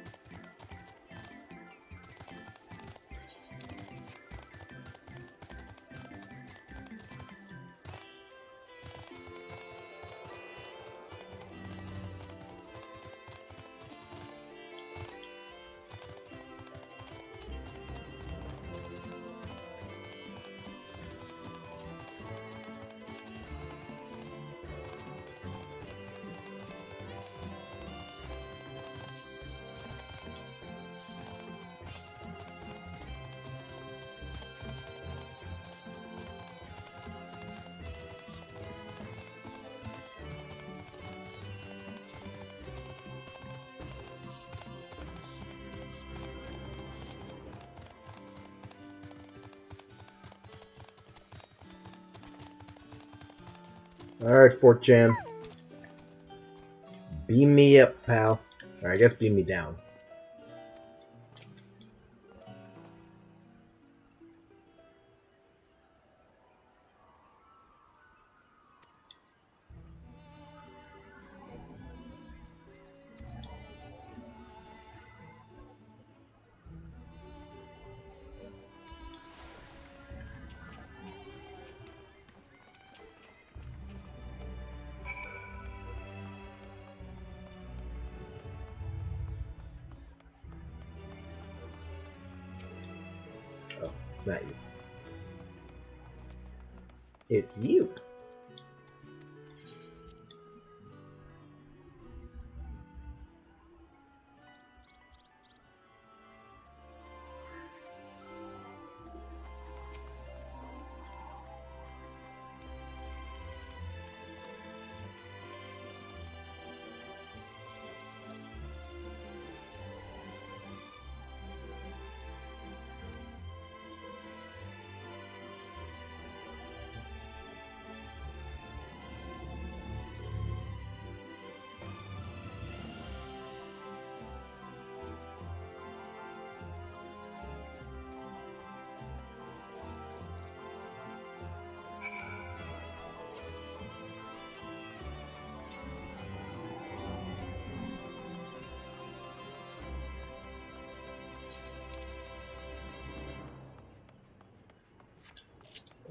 Alright, 4chan. Beam me up, pal. Or I guess beam me down. Oh, it's not you. It's you.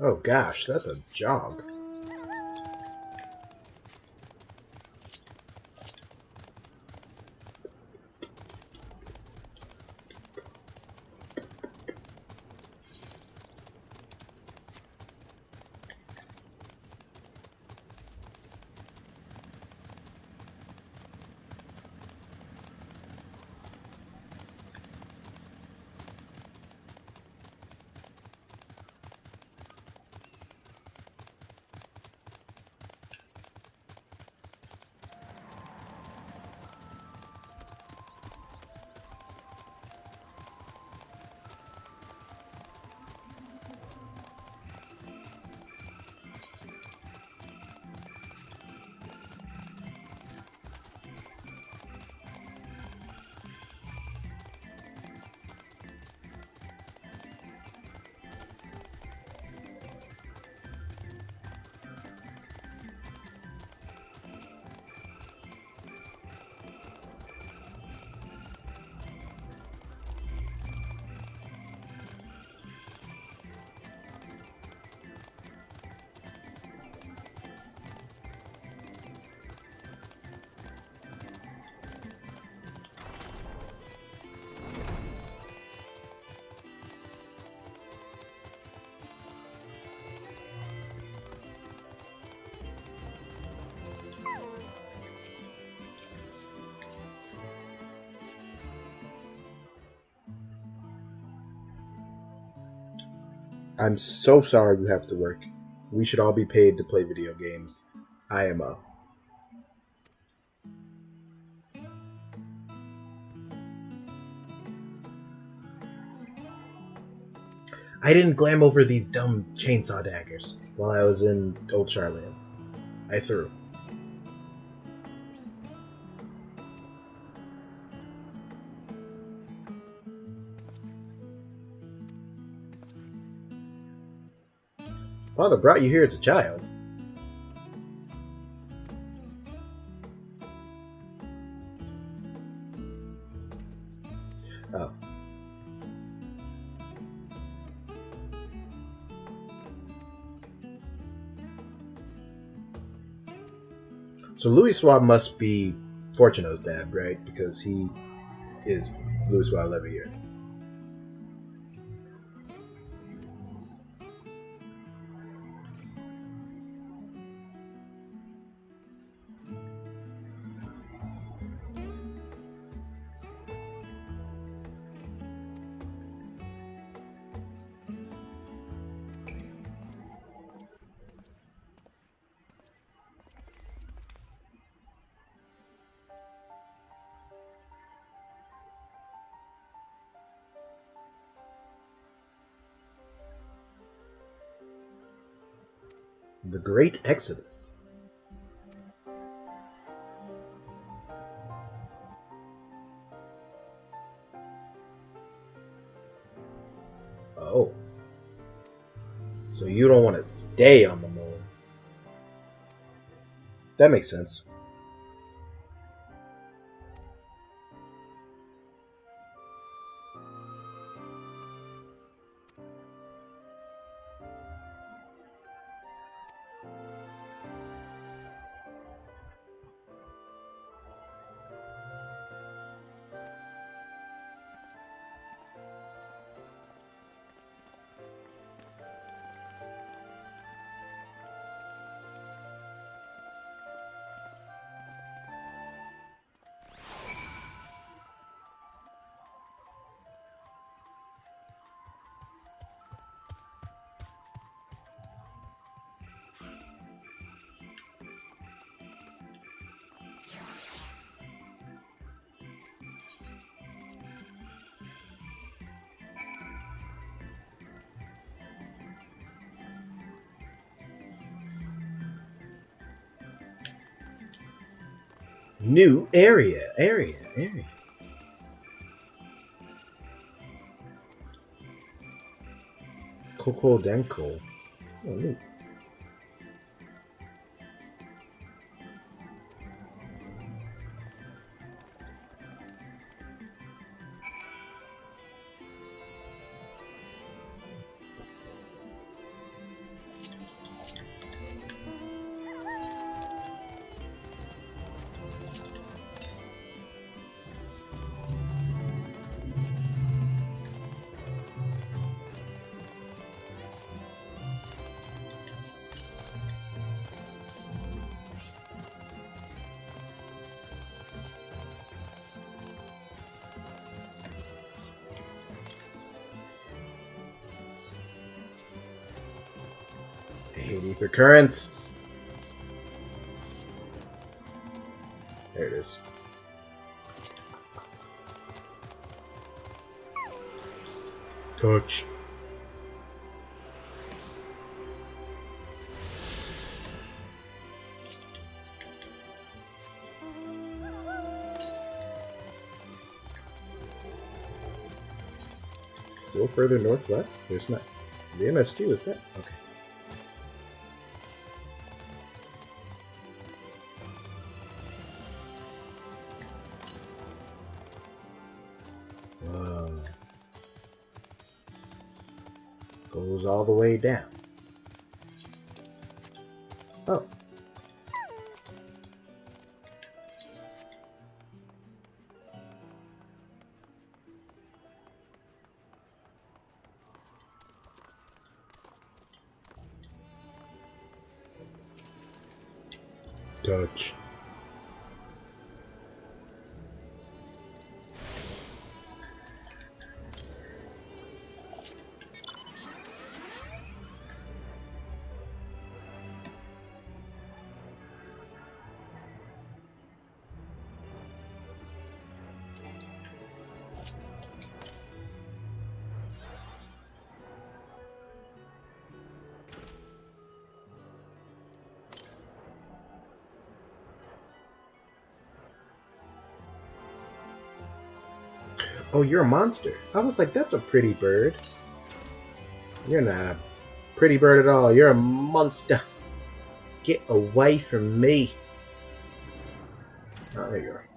Oh gosh, that's a jog. I'm so sorry you have to work. We should all be paid to play video games. IMO. I didn't glam over these dumb chainsaw daggers while I was in Old Charlotte. I threw. Father brought you here as a child. Oh. So Louis Swab must be Fortuno's dad, right? Because he is Louis Swab Levier. The Great Exodus. So you don't want to stay on the moon. That makes sense. New area. Coco Denko. Oh, neat. I hate ether currents. There it is. Touch. Still further northwest? There's not. The MSQ is that? Okay. Goes all the way down. Oh. Touch. Oh, you're a monster. I was like, that's a pretty bird. You're not a pretty bird at all. You're a monster. Get away from me. Oh, there you are.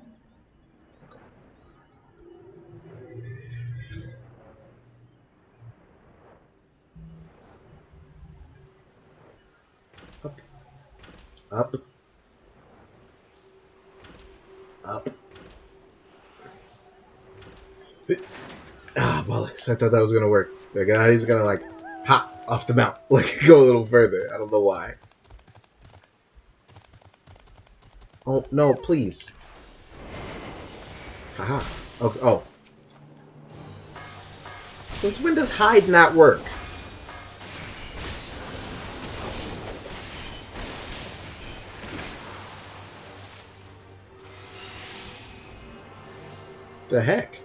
Up. Up. Up. Ah, bollocks. I thought that was going to work. The guy's going to, like, hop off the mount. Like, go a little further. I don't know why. Oh, no, please. Haha. Okay, oh. Since when does hide not work? The heck?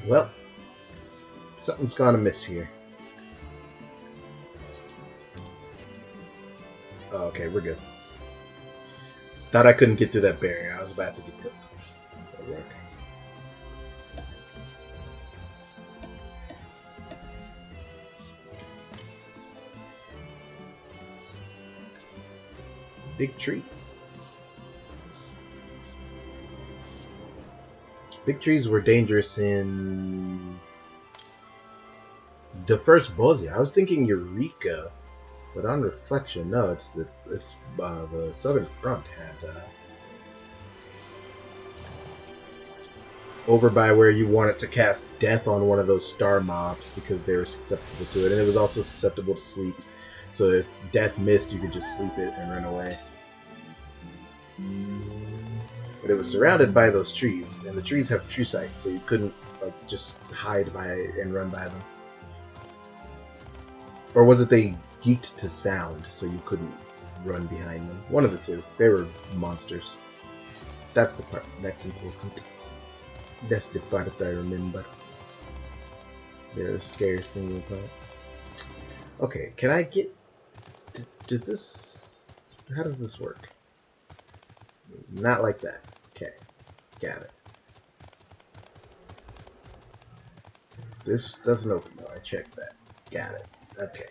Well, something's gone amiss here. Oh, okay, we're good. Thought I couldn't get through that barrier. I was about to get cooked. That'll work. Big tree. Big trees were dangerous in the first Bozia. I was thinking Eureka, but on reflection, no. It's the Southern Front had over by where you wanted to cast death on one of those star mobs because they were susceptible to it, and it was also susceptible to sleep. So if death missed, you could just sleep it and run away. But it was surrounded by those trees, and the trees have true sight, so you couldn't like just hide by and run by them. Or was it they geeked to sound, so you couldn't run behind them? One of the two. They were monsters. That's the part that's important. That's the part that I remember. They're the scariest thing about. Okay, can I get... Does this... How does this work? Not like that. Okay, got it. This doesn't open though. I checked that. Got it. Okay.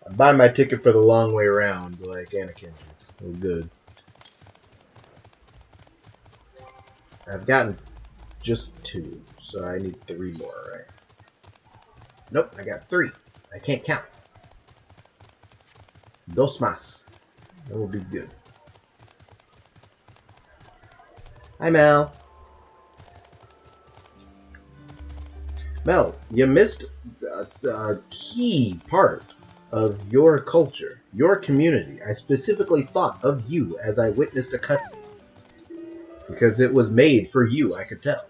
I buy my ticket for the long way around, like Anakin. We're good. I've gotten just 2, so I need 3 more, right? Nope, I got 3. I can't count. Dos más. That will be good. Hi, Mel. Mel, you missed a key part of your culture, your community. I specifically thought of you as I witnessed a cutscene. Because it was made for you, I could tell.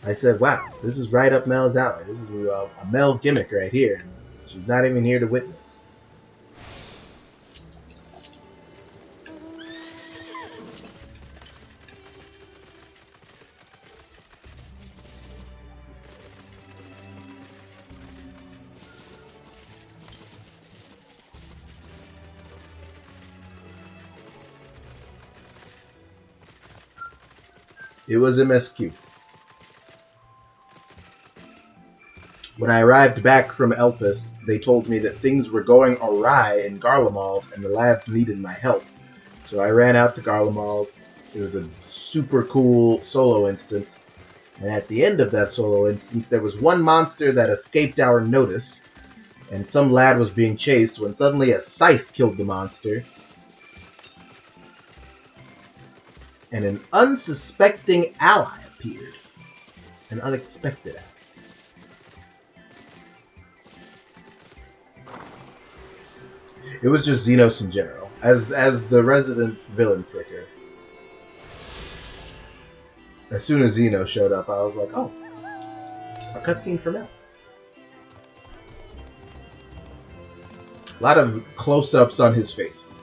I said, wow, this is right up Mel's alley. This is a Mel gimmick right here. She's not even here to witness. It was MSQ. When I arrived back from Elpis, they told me that things were going awry in Garlemald and the lads needed my help. So I ran out to Garlemald. It was a super cool solo instance. And at the end of that solo instance, there was one monster that escaped our notice. And some lad was being chased when suddenly a scythe killed the monster. And an unsuspecting ally appeared. An unexpected ally. It was just Xenos in general. As the resident villain fricker. As soon as Xeno showed up, I was like, oh. A cutscene for Mel. A lot of close-ups on his face.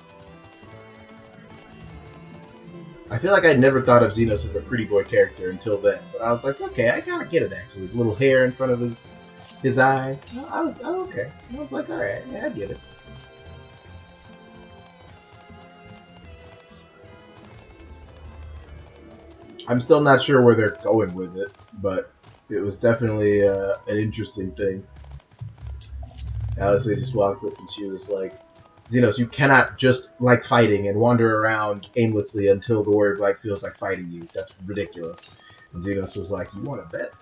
I feel like I never thought of Xenos as a pretty boy character until then, but I was like, okay, I kind of get it actually. With little hair in front of his eye. I was okay. I was like, all right, yeah, I get it. I'm still not sure where they're going with it, but it was definitely an interesting thing. Alice just walked up and she was like, Xenos, you cannot just like fighting and wander around aimlessly until the word like feels like fighting you. That's ridiculous. And Xenos was like, you want to bet?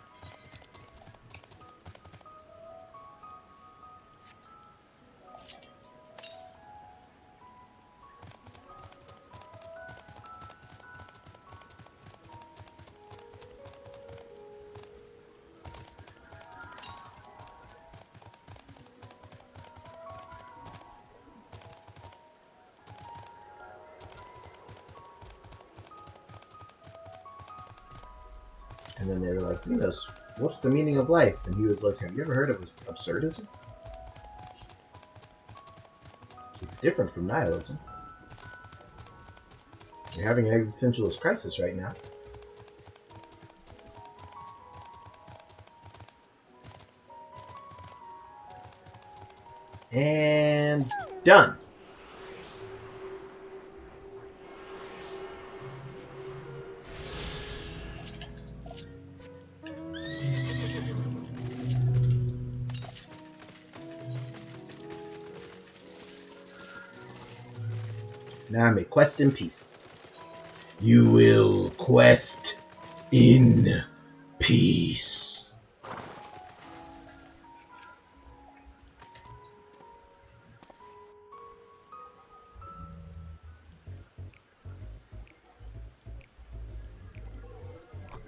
And then they were like, Xenos, what's the meaning of life? And he was like, have you ever heard of absurdism? It's different from nihilism. You're having an existentialist crisis right now. And done. Now I may quest in peace. You will quest in peace. I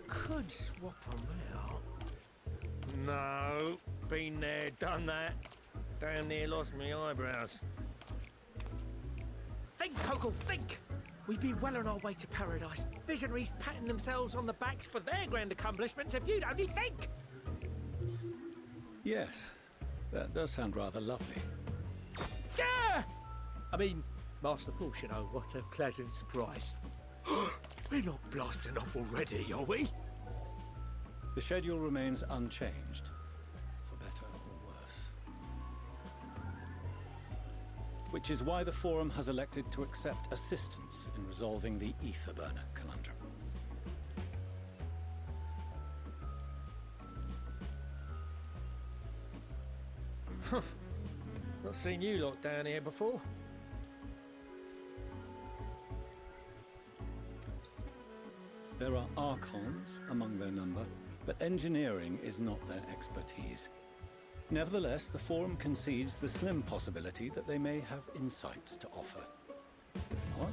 could swap them out. No, been there, done that. Damn near lost me eyebrows. Think, Coco, think! We'd be well on our way to paradise. Visionaries patting themselves on the backs for their grand accomplishments if you'd only think! Yes, that does sound rather lovely. Yeah! I mean, Master Force, you know, what a pleasant surprise. We're not blasting off already, are we? The schedule remains unchanged, for better or worse. Which is why the Forum has elected to accept assistance in resolving the ether burner conundrum. Not seen you lot down here before. There are Archons among their number, but engineering is not their expertise. Nevertheless, the Forum concedes the slim possibility that they may have insights to offer. If not,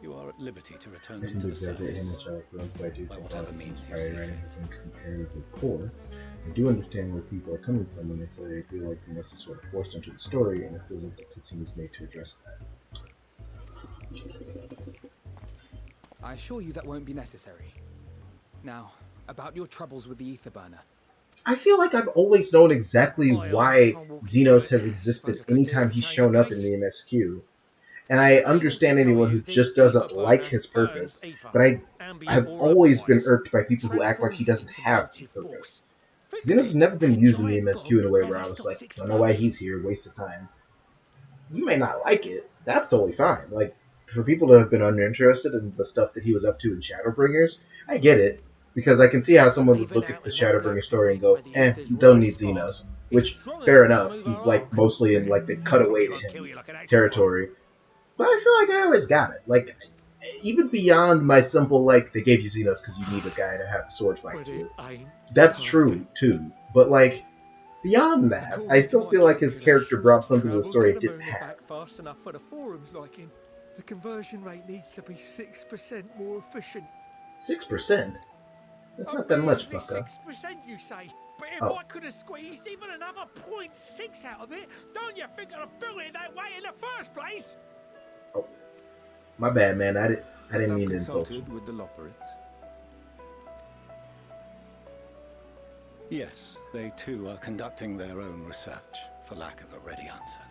you are at liberty to return them to the surface, by whatever means you see fit. Comparatively poor. I do understand where people are coming from when they say they feel like Xenos is sort of forced into the story, and it feels like the cutscene was made to address that. I assure you that won't be necessary. Now, about your troubles with the ether burner. I feel like I've always known exactly why Xenos has existed anytime he's shown up in the MSQ. And I understand anyone who just doesn't like his purpose, but I've always been irked by people who act like he doesn't have a purpose. Xenos has never been used in the MSQ in a way where I was like, don't know why he's here, waste of time. You may not like it, that's totally fine. Like, for people to have been uninterested in the stuff that he was up to in Shadowbringers, I get it. Because I can see how someone would look at the Shadowbringer story and go, don't need Xenos. Which, fair enough, he's like mostly in like the cutaway to him territory. But I feel like I always got it. Like, even beyond my simple, like, they gave you Xenos because you need a guy to have sword fights with. That's true, too. But, like, beyond that, I still feel like his character brought something to the story it didn't have. Fast enough for the Forum's liking. The conversion rate needs to be 6% more efficient. 6%? That's not that much, fucker. 6%, you say? But if I could have squeezed even another 0.6 out of it, don't you think I'd have built it that way in the first place? Oh, my bad, man. I didn't mean to insult you. With the Loperids? Yes, they too are conducting their own research, for lack of a ready answer.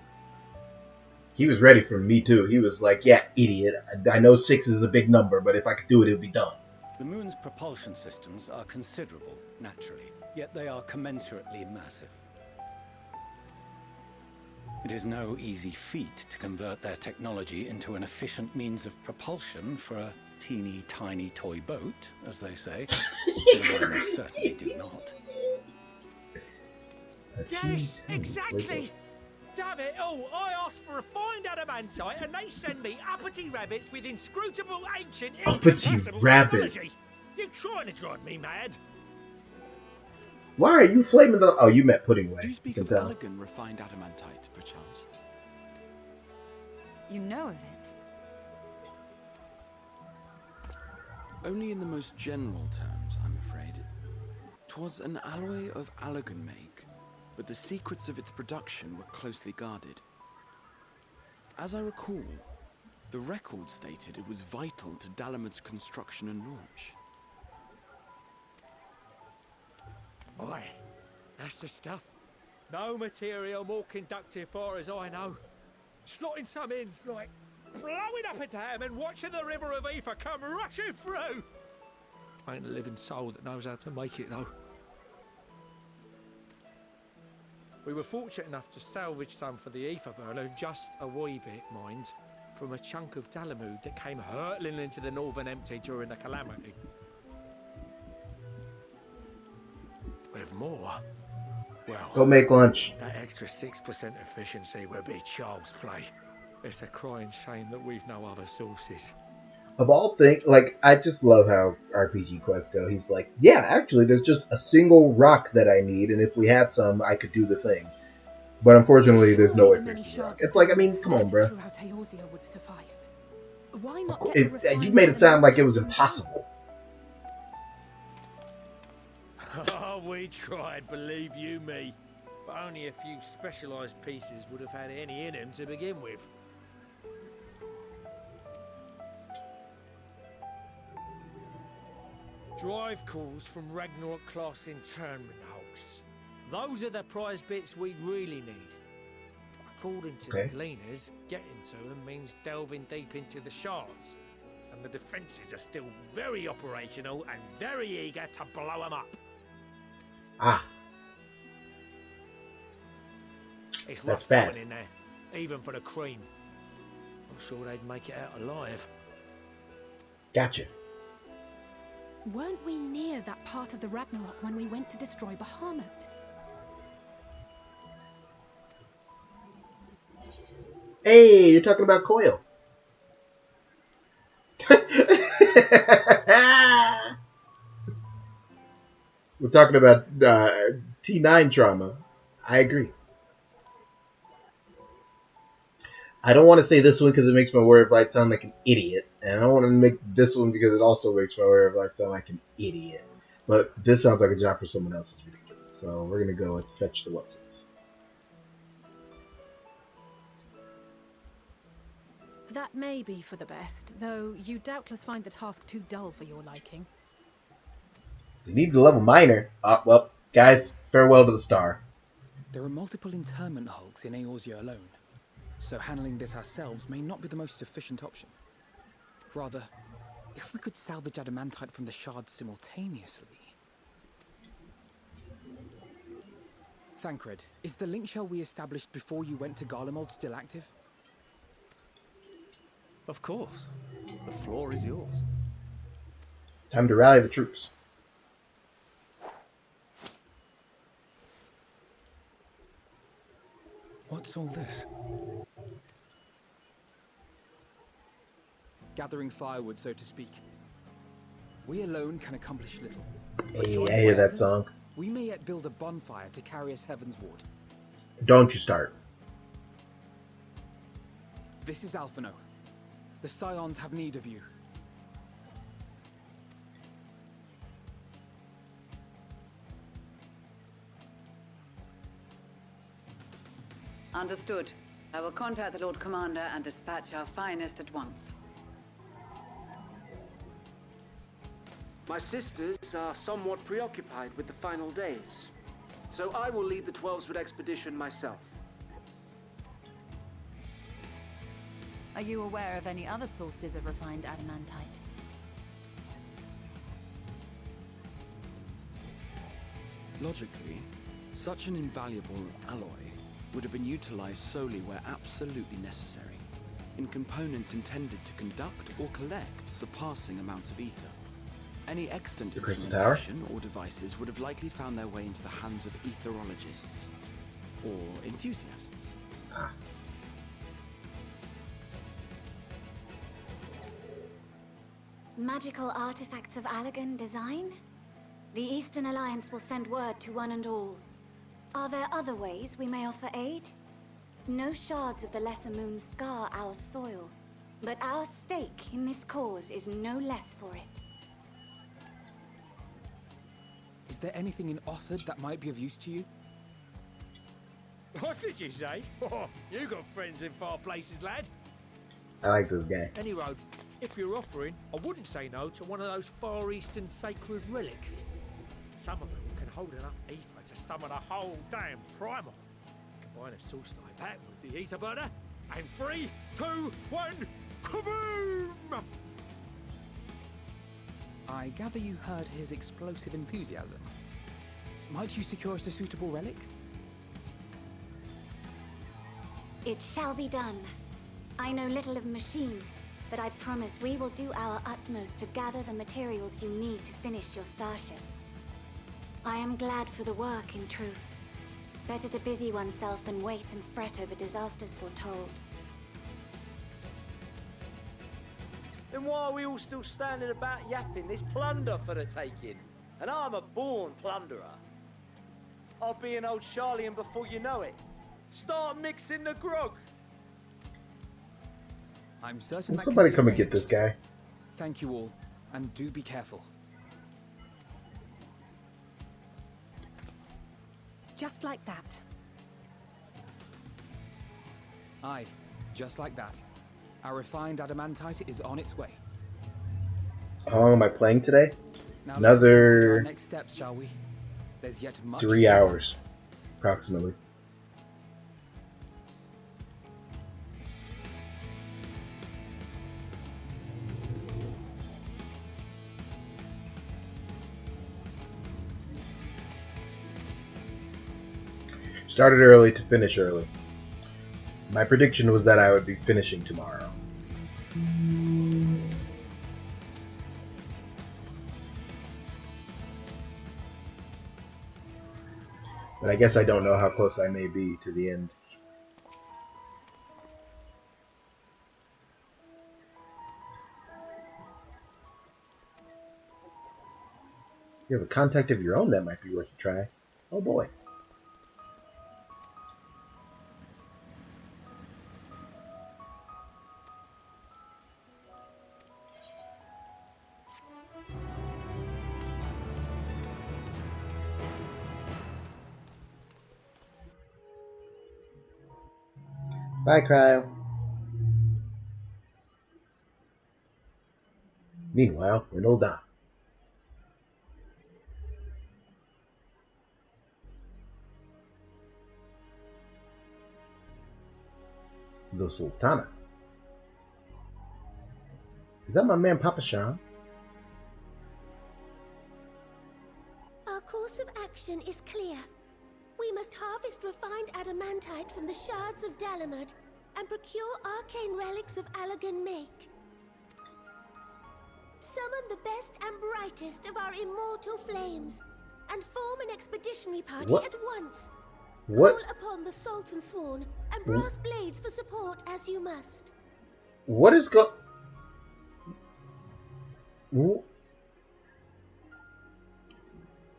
He was ready for me too. He was like, yeah, idiot. I know 6 is a big number, but if I could do it, it would be done. The moon's propulsion systems are considerable, naturally, yet they are commensurately massive. It is no easy feat to convert their technology into an efficient means of propulsion for a teeny tiny toy boat, as they say. Although I most certainly do not. Yes, exactly! Damn it all, I asked for refined adamantite and they send me uppity rabbits with inscrutable ancient incompatible technology. You're trying to drive me mad. Why are you flaming the... Oh, you meant pudding way. Do you speak of elegant refined adamantite, perchance? You know of it? Only in the most general terms, I'm afraid. 'Twas an alloy of Allagan make, but the secrets of its production were closely guarded. As I recall, the record stated it was vital to Dalamud's construction and launch. Oi, that's the stuff. No material more conductive far as I know. Slotting some ends like blowing up a dam and watching the river of ether come rushing through. Ain't a living soul that knows how to make it, though. We were fortunate enough to salvage some for the ether burner, just a wee bit, mind, from a chunk of Dalamud that came hurtling into the Northern Empty during the calamity. With more, well, Go make lunch. that extra 6% efficiency would be child's play. It's a crying shame that we've no other sources. Of all things, like, I just love how RPG quests go. He's like, yeah, actually, there's just a single rock that I need, and if we had some, I could do the thing. But unfortunately, there's no way for this rock. It's like, I mean, come on, bro. Would suffice. Why not You made it sound like it was impossible. Oh, we tried, believe you me. But only a few specialised pieces would have had any in them to begin with. Drive calls from Ragnarok class internment hulks. Those are the prize bits we really need. According to the Gleaners, getting to them means delving deep into the shards. And the defences are still very operational and very eager to blow them up. Ah. It's That's rough bad. going in there, even for the cream. I'm sure they'd make it out alive. Gotcha. Weren't we near that part of the Ragnarok when we went to destroy Bahamut? Hey, you're talking about Coil. We're talking about T9 trauma. I agree. I don't want to say this one because it makes my Warrior of Light sound like an idiot. And I don't want to make this one because it also makes my Warrior of Light sound like an idiot. But this sounds like a job for someone else is ridiculous. So we're going to go with Fetch the Watsons. That may be for the best, though you doubtless find the task too dull for your liking. We need to level minor. Well, guys, farewell to the star. There are multiple internment hulks in Eorzea alone, so handling this ourselves may not be the most efficient option. Rather, if we could salvage adamantite from the shards simultaneously... Thancred, is the link shell we established before you went to Garlemald still active? Of course. The floor is yours. Time to rally the troops. What's all this? Gathering firewood, so to speak. We alone can accomplish little. Hey, I hear that song. We may yet build a bonfire to carry us heavensward. Don't you start. This is Alphino. The Scions have need of you. Understood. I will contact the Lord Commander and dispatch our finest at once. My sisters are somewhat preoccupied with the final days, so I will lead the 12-Wood expedition myself. Are you aware of any other sources of refined adamantite? Logically, such an invaluable alloy would have been utilized solely where absolutely necessary, in components intended to conduct or collect surpassing amounts of ether. Any extant instrumentation or devices would have likely found their way into the hands of etherologists or enthusiasts. Magical artifacts of Allagan design? The Eastern Alliance will send word to one and all. Are there other ways we may offer aid? No shards of the Lesser Moon scar our soil, but our stake in this cause is no less for it. Is there anything in Othard that might be of use to you? What did you say? Oh, you got friends in far places, lad. I like this guy. Any road, if you're offering, I wouldn't say no to one of those Far Eastern sacred relics. Some of them can hold enough ether to summon a whole damn primal. Combine a source like that with the ether burner, and 3, 2, 1, Kaboom! I gather you heard his explosive enthusiasm. Might you secure us a suitable relic? It shall be done. I know little of machines, but I promise we will do our utmost to gather the materials you need to finish your starship. I am glad for the work, in truth. Better to busy oneself than wait and fret over disasters foretold. Then why are we all still standing about yapping? There's plunder for the taking, and I'm a born plunderer. I'll be an old Charlian before you know it. Start mixing the grog. I'm certain. Will somebody come and get this guy? Thank you all, and do be careful. Just like that. Aye, just like that. Our refined adamantite is on its way. How long am I playing today? Now Another our next steps, shall we? There's yet much 3 hours, approximately. Started early to finish early. My prediction was that I would be finishing tomorrow. But I guess I don't know how close I may be to the end. If you have a contact of your own, that might be worth a try. Oh boy. Bye, Cryo. Meanwhile, in Ul'dah. The Sultana. Is that my man Papa Shan? Our course of action is clear. We must harvest refined adamantite from the shards of Dalamud and procure arcane relics of Allagan make. Summon the best and brightest of our immortal flames and form an expeditionary party at once. What? Call upon the Sultan Sworn and brass blades for support as you must. What is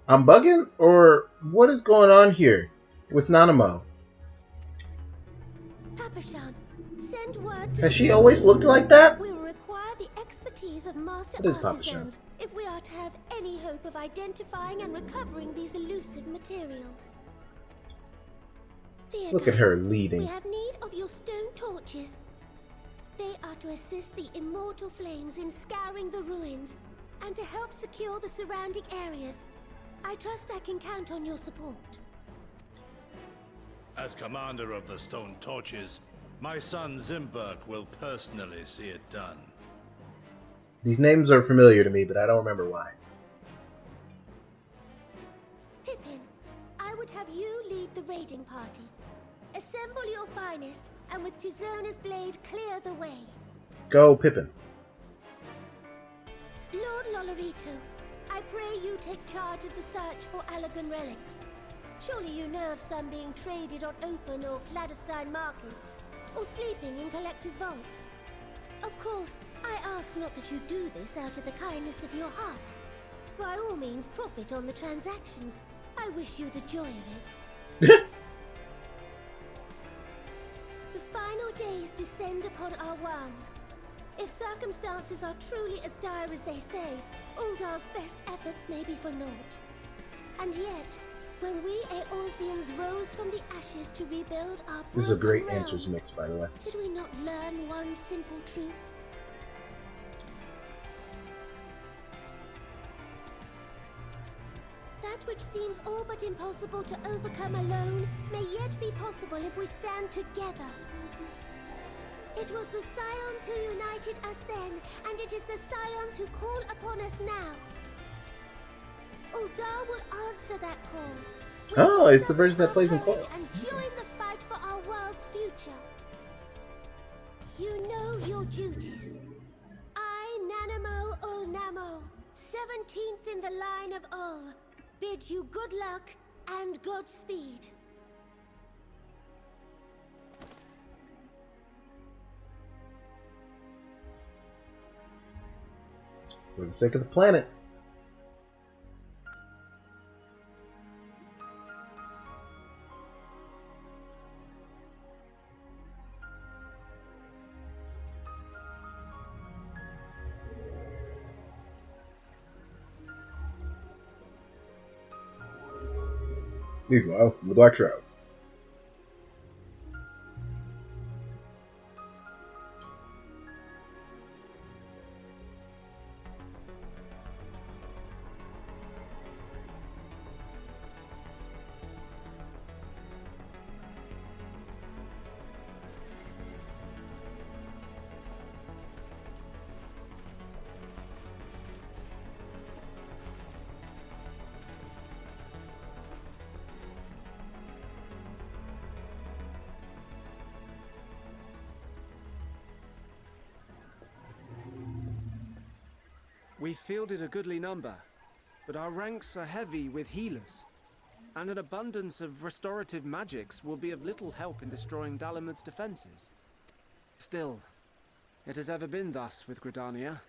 I'm bugging? Or what is going on here with Nanamo? Papashan, send word to Has she always looked like that? We will require the expertise of master What is artisans if we are to have any hope of identifying and recovering these elusive materials. Look at her leading. We have need of your stone torches. They are to assist the immortal flames in scouring the ruins and to help secure the surrounding areas. I trust I can count on your support. As commander of the Stone Torches, my son Zimberk will personally see it done. These names are familiar to me, but I don't remember why. Pippin, I would have you lead the raiding party. Assemble your finest, and with Tizona's blade clear the way. Go, Pippin. Lord Lolorito, I pray you take charge of the search for Allagan relics. Surely you know of some being traded on open or clandestine markets, or sleeping in collectors' vaults. Of course, I ask not that you do this out of the kindness of your heart. By all means, profit on the transactions. I wish you the joy of it. The final days descend upon our world. If circumstances are truly as dire as they say, Ul'dah's best efforts may be for naught. And yet, when we Eorzeans rose from the ashes to rebuild our This is a great realm, answers mix, by the way. did we not learn one simple truth? That which seems all but impossible to overcome alone may yet be possible if we stand together. It was the Scions who united us then, and it is the Scions who call upon us now. Uldar will answer that call. Oh, it's the version that plays in co-op. And join the fight for our world's future. You know your duties. I, Nanamo Ulnamo, 17th in the line of Ul, bid you good luck and Godspeed. For the sake of the planet. Meanwhile, the Black Shroud. We fielded a goodly number, but our ranks are heavy with healers, and an abundance of restorative magics will be of little help in destroying Dalamud's defenses. Still, it has ever been thus with Gridania.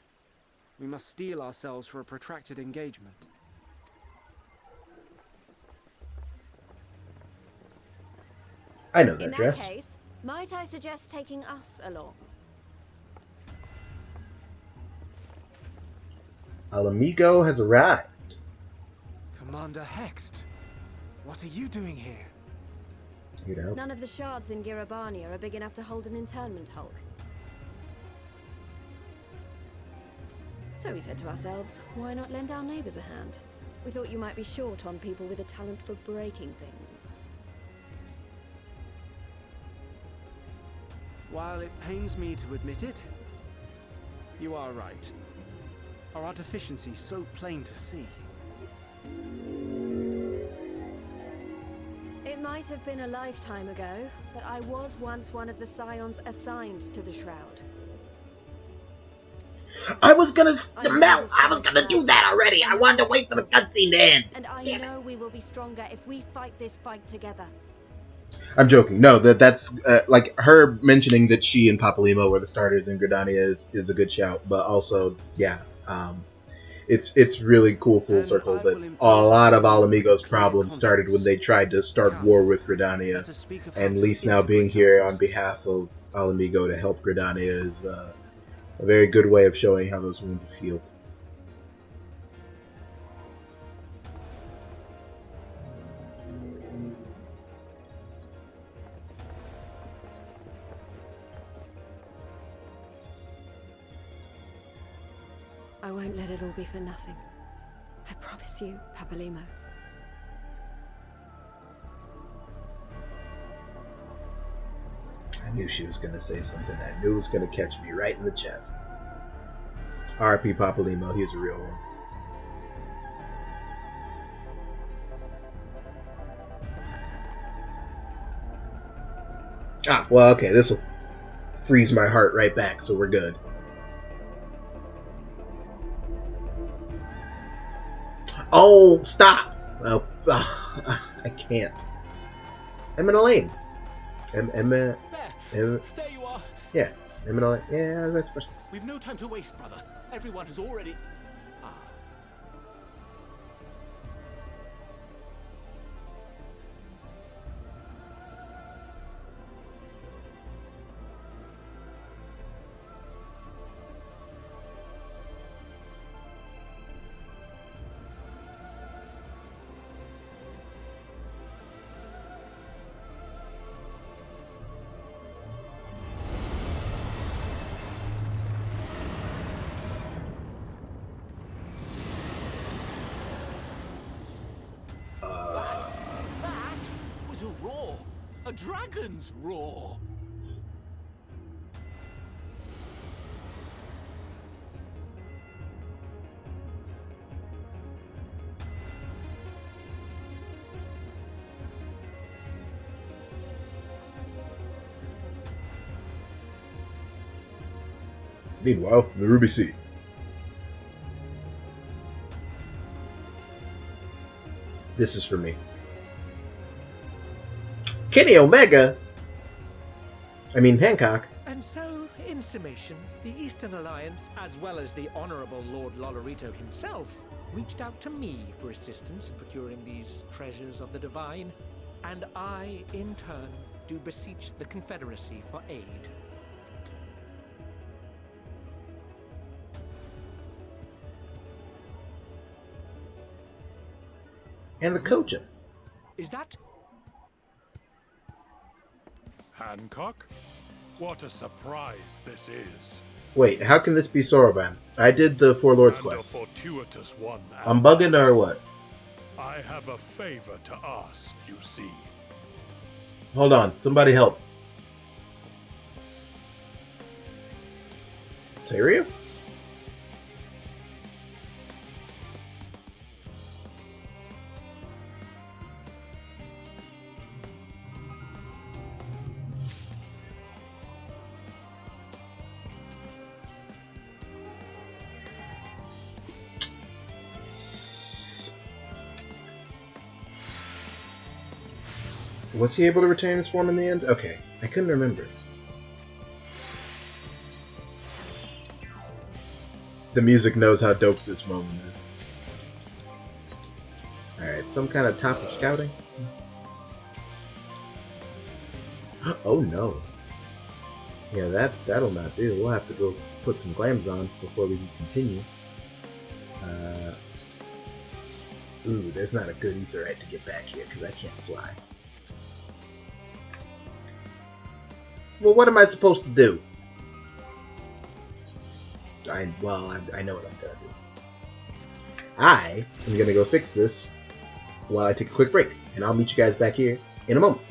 We must steel ourselves for a protracted engagement. I know that In that dress. case, might I suggest taking us along? Alamigo has arrived. Commander Hext, what are you doing here? You know. None of the shards in Girabania are big enough to hold an internment hulk. So we said to ourselves, why not lend our neighbors a hand? We thought you might be short on people with a talent for breaking things. While it pains me to admit it, you are right. Are our deficiencies so plain to see? It might have been a lifetime ago, but I was once one of the Scions assigned to the Shroud. I was gonna do that already. I wanted to wait for the cutscene to end. And I know we will be stronger if we fight this fight together. I'm joking. No, that's like her mentioning that she and Papalimo were the starters in Gridania is a good shout. But also, yeah, it's really cool full circle that a lot of Alamigo's problems started when they tried to start war with Gridania, and Lise now being here on behalf of Alamigo to help Gridania is a very good way of showing how those wounds have healed. I won't let it all be for nothing. I promise you, Papalimo. I knew she was going to say something. I knew it was going to catch me right in the chest. R.P. Papalimo, he's a real one. Ah, well, okay, this will freeze my heart right back, so we're good. Oh, stop! Oh, I can't. I'm in a lane. There you are. Yeah, I'm in a lane. Yeah, that's first. We've no time to waste, brother. Everyone has already... That was a roar. A dragon's roar. Meanwhile, the Ruby Sea. This is for me. Kenny Omega? I mean Hancock. And so, in summation, the Eastern Alliance, as well as the Honorable Lord Lolorito himself, reached out to me for assistance in procuring these treasures of the divine, and I, in turn, do beseech the Confederacy for aid. And the Koja. Is that... Hancock? What a surprise this is. Wait, how can this be Soroban? I did the Four Lords And quest. a fortuitous one. I'm bugging or what? I have a favor to ask, you see. Hold on, somebody help. Saria? Was he able to retain his form in the end? Okay, I couldn't remember. The music knows how dope this moment is. Alright, some kind of top of scouting? Oh no. Yeah, that'll not do. We'll have to go put some glams on before we can continue. Ooh, there's not a good etherite to get back here because I can't fly. Well, what am I supposed to do? I know what I'm gonna do. I am gonna go fix this while I take a quick break, and I'll meet you guys back here in a moment.